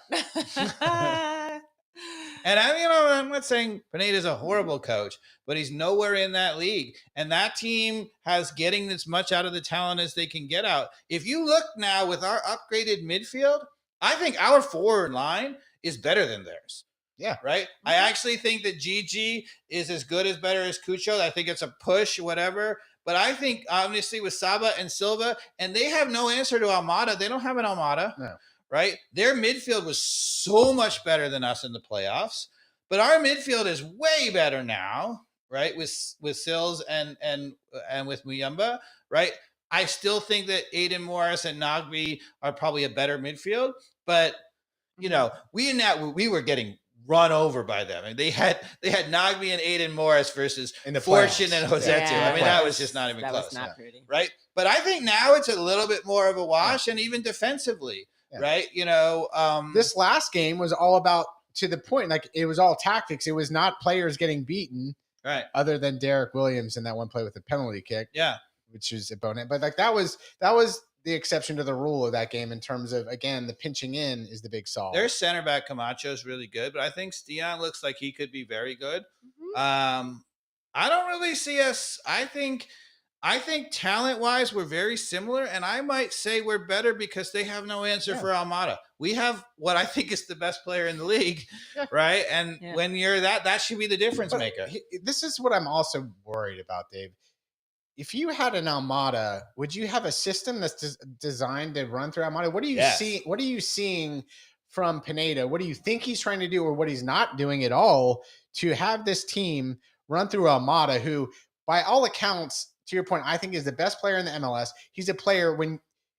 And I'm not saying Pineda's a horrible coach, but he's nowhere in that league. And that team has getting as much out of the talent as they can get out. If you look now with our upgraded midfield, I think our forward line is better than theirs. Yeah. Right. I actually think that Gigi is as good as better as Cucho. I think it's a push, whatever. But I think obviously with Saba and Silva, and they have no answer to Almada. They don't have an Almada. No. Right. Their midfield was so much better than us in the playoffs. But our midfield is way better now. Right. With Sills and with Muyumba. Right. I still think that Aiden Morris and Nagbe are probably a better midfield. But, we were getting run over by them. And they had Nagbe and Aiden Morris versus Fortune and Josetu. Yeah, that was just not even that close. Was not pretty. Right. But I think now it's a little bit more of a wash, and even defensively. Yeah. Right. This last game was all about, to the point, like it was all tactics. It was not players getting beaten. Right. Other than Derek Williams in that one play with the penalty kick. Yeah. Which is a bonus. But like that was the exception to the rule of that game in terms of, again, the pinching in is the big solve. Their center back Camacho is really good, but I think Stian looks like he could be very good. Mm-hmm. I don't really see us. I think talent wise, we're very similar, and I might say we're better because they have no answer for Almada. We have what I think is the best player in the league, right? And when you're that should be the difference maker. This is what I'm also worried about, Dave. If you had an Almada, would you have a system that's designed to run through Almada? What do you see? What are you seeing from Pineda? What do you think he's trying to do, or what he's not doing at all to have this team run through Almada, who, by all accounts, to your point, I think is the best player in the MLS. He's a player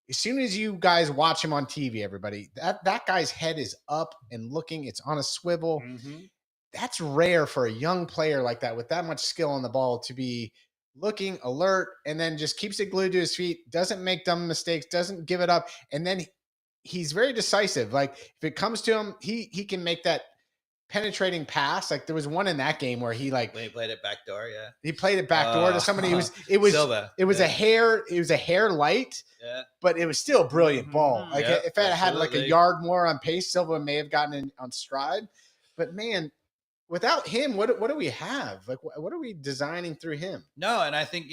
as soon as you guys watch him on TV, everybody, that guy's head is up and looking. It's on a swivel. Mm-hmm. That's rare for a young player like that with that much skill on the ball to be looking alert, and then just keeps it glued to his feet, doesn't make dumb mistakes, doesn't give it up. And then he's very decisive. Like if it comes to him, he can make that penetrating pass. Like there was one in that game where he played it backdoor. Yeah. He played it backdoor to somebody. It was Silva. It was a hair light, but it was still a brilliant ball. Like if it had like a yard more on pace, Silva may have gotten in on stride. But man, without him, what do we have? Like, what are we designing through him? No, and I think,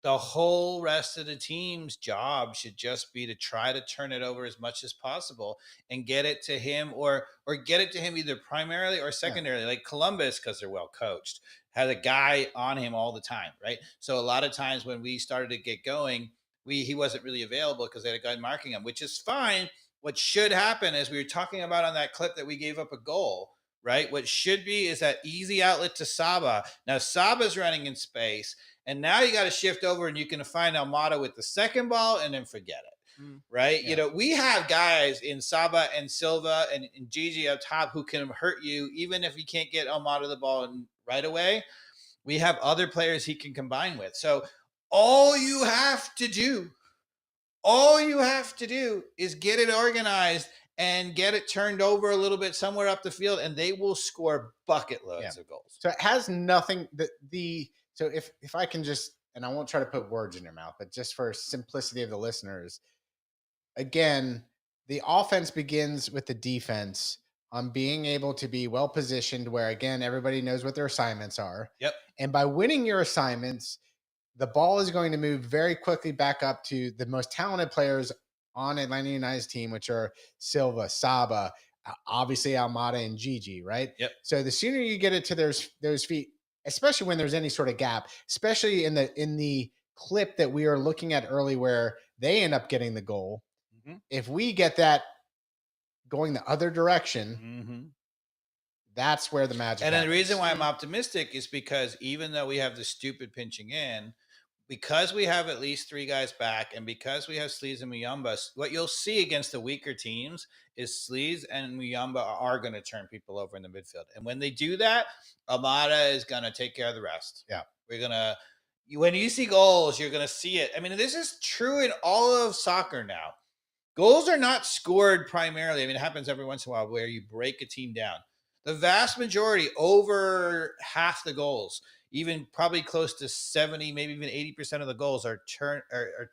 the whole rest of the team's job should just be to try to turn it over as much as possible and get it to him or get it to him either primarily or secondarily. Like Columbus, because they're well coached, had a guy on him all the time, right? So a lot of times when we started to get going, he wasn't really available because they had a guy marking him, which is fine. What should happen, as we were talking about on that clip that we gave up a goal, right? What should be is that easy outlet to Saba. Now Saba's running in space, and now you got to shift over and you can find Almada with the second ball and then forget it, right? Yeah. We have guys in Saba and Silva and Gigi up top who can hurt you even if you can't get Almada the ball right away. We have other players he can combine with. So all you have to do is get it organized and get it turned over a little bit somewhere up the field, and they will score bucket loads of goals. So it has nothing so if I can just, and I won't try to put words in your mouth, but just for simplicity of the listeners, again, the offense begins with the defense on being able to be well positioned where, again, everybody knows what their assignments are. Yep. And by winning your assignments, the ball is going to move very quickly back up to the most talented players on Atlanta United's team, which are Silva, Saba, obviously Almada and Gigi, right? Yep. So the sooner you get it to those feet, especially when there's any sort of gap, especially in the clip that we are looking at early where they end up getting the goal. Mm-hmm. If we get that going the other direction, that's where the magic happens. And the reason why I'm optimistic is because even though we have the stupid pinching in, because we have at least 3 guys back, and because we have Sleaze and Muyamba, what you'll see against the weaker teams is Sleaze and Muyamba are going to turn people over in the midfield. And when they do that, Almada is going to take care of the rest. Yeah. We're going to, when you see goals, you're going to see it. I mean, this is true in all of soccer now. Goals are not scored primarily. I mean, it happens every once in a while where you break a team down. The vast majority, over half the goals, even probably close to 70, maybe even 80% of the goals are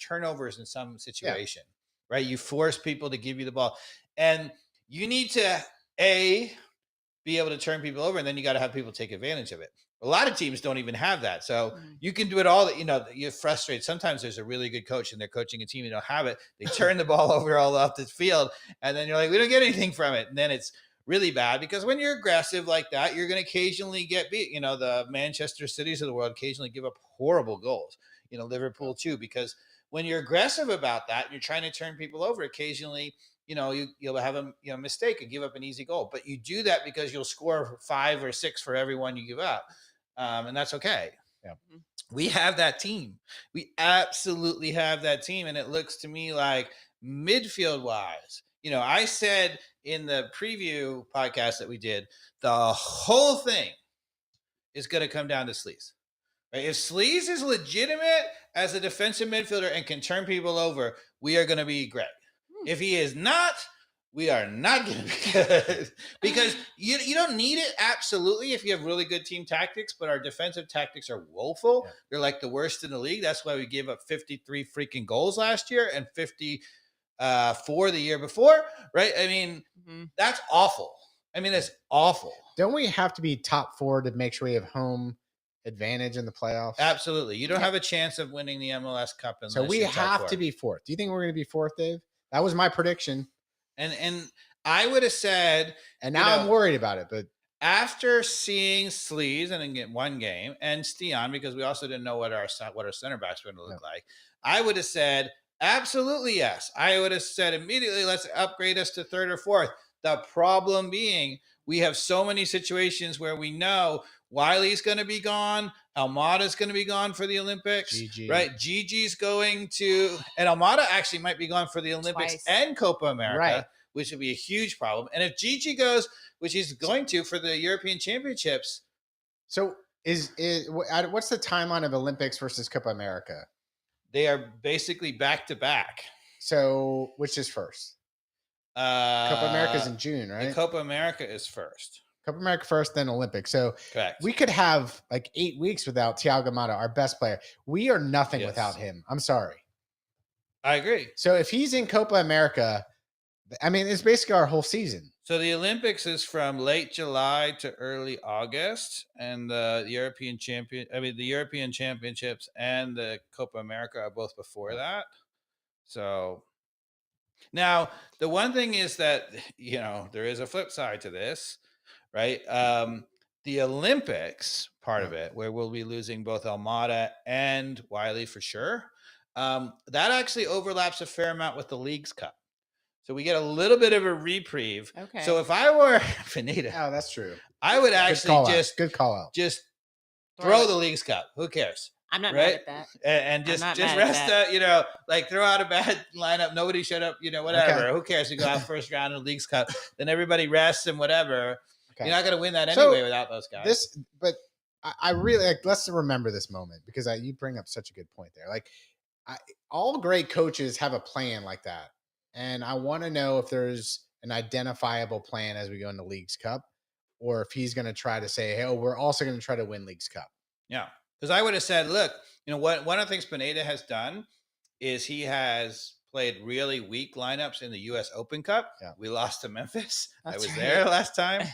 turnovers in some situation, right? You force people to give you the ball. And you need to, be able to turn people over, and then you got to have people take advantage of it. A lot of teams don't even have that. So you can do it all. You're frustrated. Sometimes there's a really good coach and they're coaching a team, you don't have it. They turn the ball over all off the field, and then you're like, we don't get anything from it. And then it's really bad because when you're aggressive like that, you're going to occasionally get beat. The Manchester Cities of the world occasionally give up horrible goals. Liverpool too, because when you're aggressive about that and you're trying to turn people over, occasionally, you'll have a mistake and give up an easy goal. But you do that because you'll score 5 or 6 for every one you give up. And that's okay. Yeah. We have that team. We absolutely have that team. And it looks to me like midfield wise, I said in the preview podcast that we did, the whole thing is going to come down to Sleaze. Right? If Sleaze is legitimate as a defensive midfielder and can turn people over, we are going to be great. If he is not, we are not going to be good. Because you don't need it, absolutely, if you have really good team tactics, but our defensive tactics are woeful. Yeah. They're like the worst in the league. That's why we gave up 53 freaking goals last year and 54 the year before, right? I mean, that's awful. I mean, it's awful. Don't we have to be top 4 to make sure we have home advantage in the playoffs? Absolutely. You don't have a chance of winning the MLS Cup unless so we have to be 4th. Do you think we're going to be 4th, Dave? That was my prediction. And I would have said, and now I'm worried about it, but after seeing Sleaze and then one game and Stian, because we also didn't know what our center backs were going to look like, I would have said, absolutely yes. I would have said immediately, let's upgrade us to 3rd or 4th. The problem being, we have so many situations where we know Wiley's going to be gone. Almada's going to be gone for the Olympics, right? Gigi's going to, and Almada actually might be gone for the Olympics and Copa America, which would be a huge problem. And if Gigi goes, which he's going to for the European Championships. So what's the timeline of Olympics versus Copa America? They are basically back to back. So which is first? Copa America is in June, right? The Copa America is first. Copa America first, then Olympics. So correct. We could have like 8 weeks without Thiago Almada, our best player. We are nothing without him. I'm sorry. I agree. So if he's in Copa America, I mean, it's basically our whole season. So the Olympics is from late July to early August, and the European Championships and the Copa America are both before that. So now the one thing is that, there is a flip side to this, right? The Olympics part of it, where we'll be losing both Almada and Wiley for sure. That actually overlaps a fair amount with the Leagues Cup. So we get a little bit of a reprieve. Okay. So if I were Benita, oh, that's true. I would actually good call out. Just throw the Leagues Cup. Who cares? I'm not mad at that. And just rest, like throw out a bad lineup. Nobody showed up, whatever. Okay. Who cares? You go out first round of the Leagues Cup. Then everybody rests and whatever. Okay. You're not going to win that anyway without those guys. But I really let's remember this moment because you bring up such a good point there. Like all great coaches have a plan like that. And I want to know if there's an identifiable plan as we go into Leagues Cup, or if he's going to try to say, hey, we're also going to try to win Leagues Cup. Yeah. Because I would have said, look, one of the things Pineda has done is he has played really weak lineups in the U.S. Open Cup. Yeah. We lost to Memphis. I was right. there last time.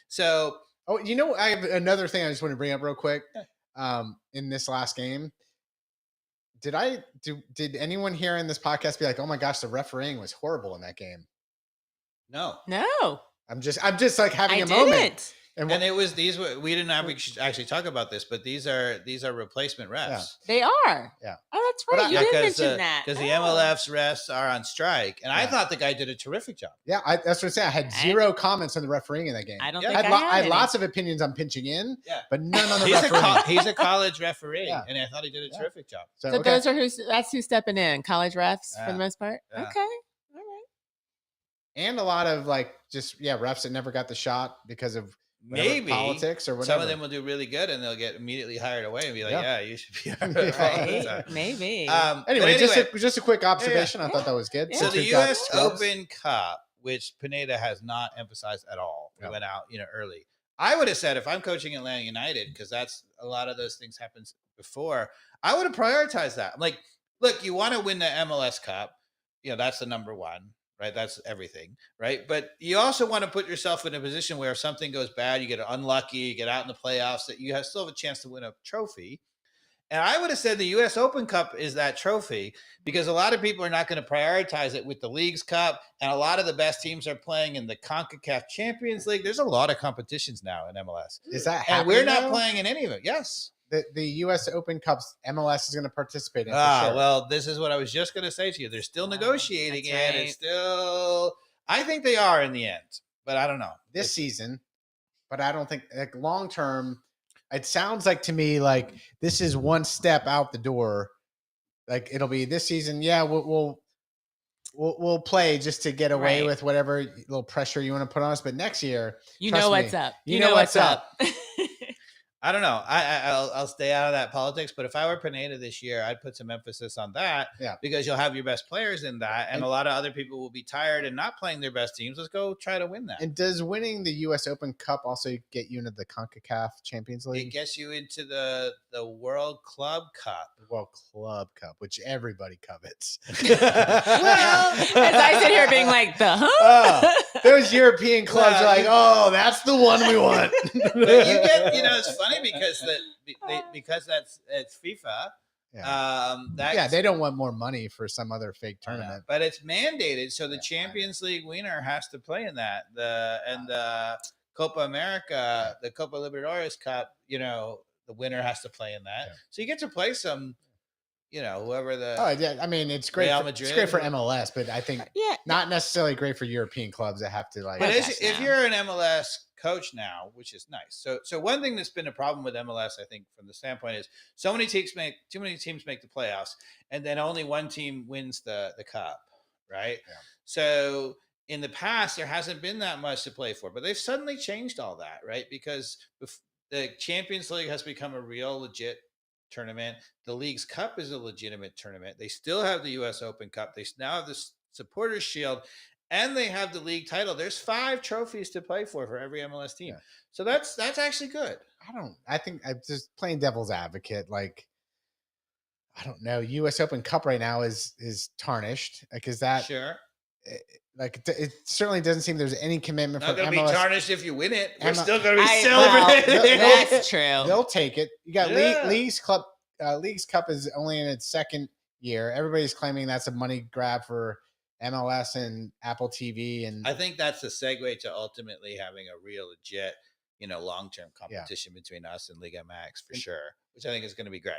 So, I have another thing I just want to bring up real quick. In this last game, did anyone here in this podcast be like, "Oh my gosh, the refereeing was horrible in that game"? no. I'm just like having a moment. And it was we didn't actually talk about this, but these are replacement refs. Yeah. They are. Yeah. Oh, that's right. You did mention that. Because the MLF's refs are on strike. And I thought the guy did a terrific job. Yeah, that's what I'm saying. I had zero comments on the refereeing in that game. I don't think I had lots of opinions on pinching in, but none on the refereeing. He's a college referee, and I thought he did a terrific job. So those are that's who's stepping in, college refs for the most part? Yeah. Okay. All right. And a lot of refs that never got the shot because of maybe politics or whatever. Some of them will do really good and they'll get immediately hired away and be like, you should be right. Maybe. Anyway, just a quick observation. I thought that was good. So the U.S. Open Cup, which Pineda has not emphasized at all, we went out early. I would have said, if I'm coaching Atlanta United, because that's a lot of those things happens before, I would have prioritized that. I'm like, look, you want to win the MLS Cup, that's the number one. Right. That's everything. Right. But you also want to put yourself in a position where if something goes bad, you get unlucky, you get out in the playoffs, that you still have a chance to win a trophy. And I would have said the U.S. Open Cup is that trophy because a lot of people are not going to prioritize it with the Leagues Cup. And a lot of the best teams are playing in the CONCACAF Champions League. There's a lot of competitions now in MLS. Is that happening? And we're not playing in any of it. Yes. The U.S. Open Cups, MLS is going to participate in. Sure. Well, this is what I was just going to say to you. They're still negotiating it. Right. It's still, I think they are in the end, but I don't know. This season, but I don't think long term. It sounds like to me like this is one step out the door. Like it'll be this season. Yeah, we'll play just to get away with whatever little pressure you want to put on us. But next year, you know what's up. You know what's up. I don't know. I'll stay out of that politics. But if I were Pineda this year, I'd put some emphasis on that because you'll have your best players in that. And a lot of other people will be tired and not playing their best teams. Let's go try to win that. And does winning the U.S. Open Cup also get you into the CONCACAF Champions League? It gets you into the World Club Cup. The World Club Cup, which everybody covets. Well, as I sit here being like, those European clubs are like, that's the one we want. But you get, it's funny because it's FIFA. They don't want more money for some other fake tournament. But it's mandated, so the Champions League winner has to play in that. The Copa America, the Copa Libertadores Cup, the winner has to play in that. So you get to play some. Whoever the I mean, it's great. It's great for MLS, but I think not necessarily great for European clubs that have to like. But if you're an MLS coach now, which is nice. So one thing that's been a problem with MLS, I think, from the standpoint is too many teams make the playoffs, and then only one team wins the cup, right? Yeah. So in the past, there hasn't been that much to play for, but they've suddenly changed all that, right? Because the Champions League has become a real legit tournament. The Leagues Cup is a legitimate tournament. They still have the U.S. Open Cup. They now have the Supporters Shield, and they have the league title. There's 5 trophies to play for every MLS team. Yeah. So that's actually good. I think I'm just playing devil's advocate. Like, I don't know. U.S. Open Cup right now is tarnished. Like, is that sure? It certainly doesn't seem there's any commitment from MLS. Not going to be tarnished if you win it. We're still going to be celebrating. That's true. They'll take it. You got Leagues Cup. Leagues Cup is only in its second year. Everybody's claiming that's a money grab for MLS and Apple TV. And I think that's the segue to ultimately having a real legit, long-term competition between us and Liga MX for sure, which I think is going to be great.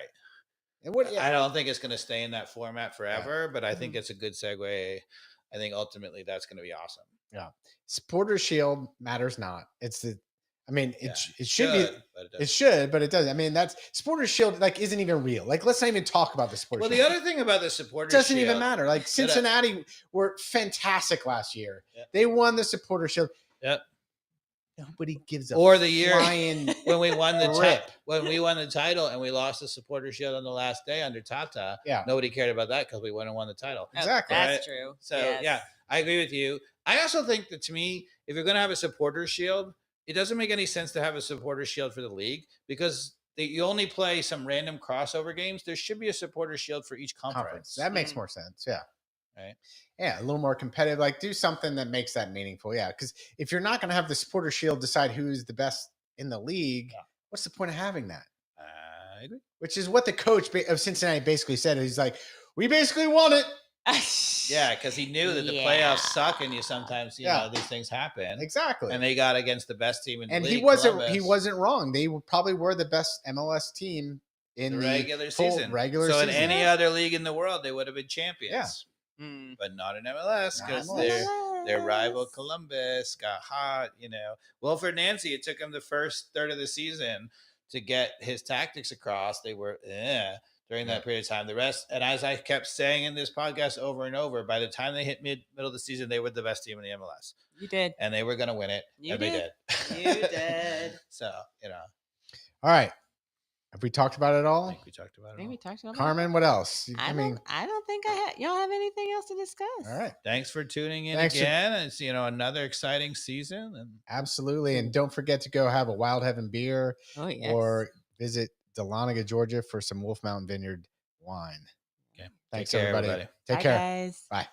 I don't think it's going to stay in that format forever, but I think it's a good segue. I think ultimately that's going to be awesome. Yeah. Supporter Shield matters not. It should be. It should, but it doesn't. I mean, that's Supporter Shield isn't even real. Let's not even talk about the Supporter Shield. Well, the other thing about the Supporter Shield doesn't even matter. Cincinnati were fantastic last year. Yep. They won the Supporter Shield. Yep. Nobody gives a or the year when we won the title and we lost the Supporter Shield on the last day under Tata. Yeah, nobody cared about that because we went and won the title. Exactly, that's true. So I agree with you. I also think that to me, if you're going to have a Supporter Shield, it doesn't make any sense to have a Supporter Shield for the league because you only play some random crossover games. There should be a supporter shield for each conference. That makes more sense. Yeah. Right. Yeah, a little more competitive. Like, do something that makes that meaningful. Yeah, because if you're not going to have the supporter shield decide who's the best in the league, what's the point of having that? I agree. Which is what the coach of Cincinnati basically said. He's like, we basically won it. Yeah, because he knew that the playoffs suck, and you sometimes you know these things happen. Exactly. And they got against the best team in the league. And he wasn't wrong. They probably were the best MLS team in the regular season. So in any other league in the world, they would have been champions. Yeah. But not in MLS because their rival Columbus got hot. You know, Wilfred Nancy. It took him the first third of the season to get his tactics across. They were during that period of time. The rest, and as I kept saying in this podcast over and over, by the time they hit middle of the season, they were the best team in the MLS. You did, and they were going to win it. They did. You did. So you know. All right. Have we talked about it all? I think we talked about it. We talked about Carmen, what else? I don't think y'all have anything else to discuss. All right. Thanks for tuning in again. It's another exciting season. And absolutely. And don't forget to go have a Wild Heaven beer or visit Dahlonega, Georgia for some Wolf Mountain Vineyard wine. Okay. Thanks, everybody. Take care. Guys. Bye.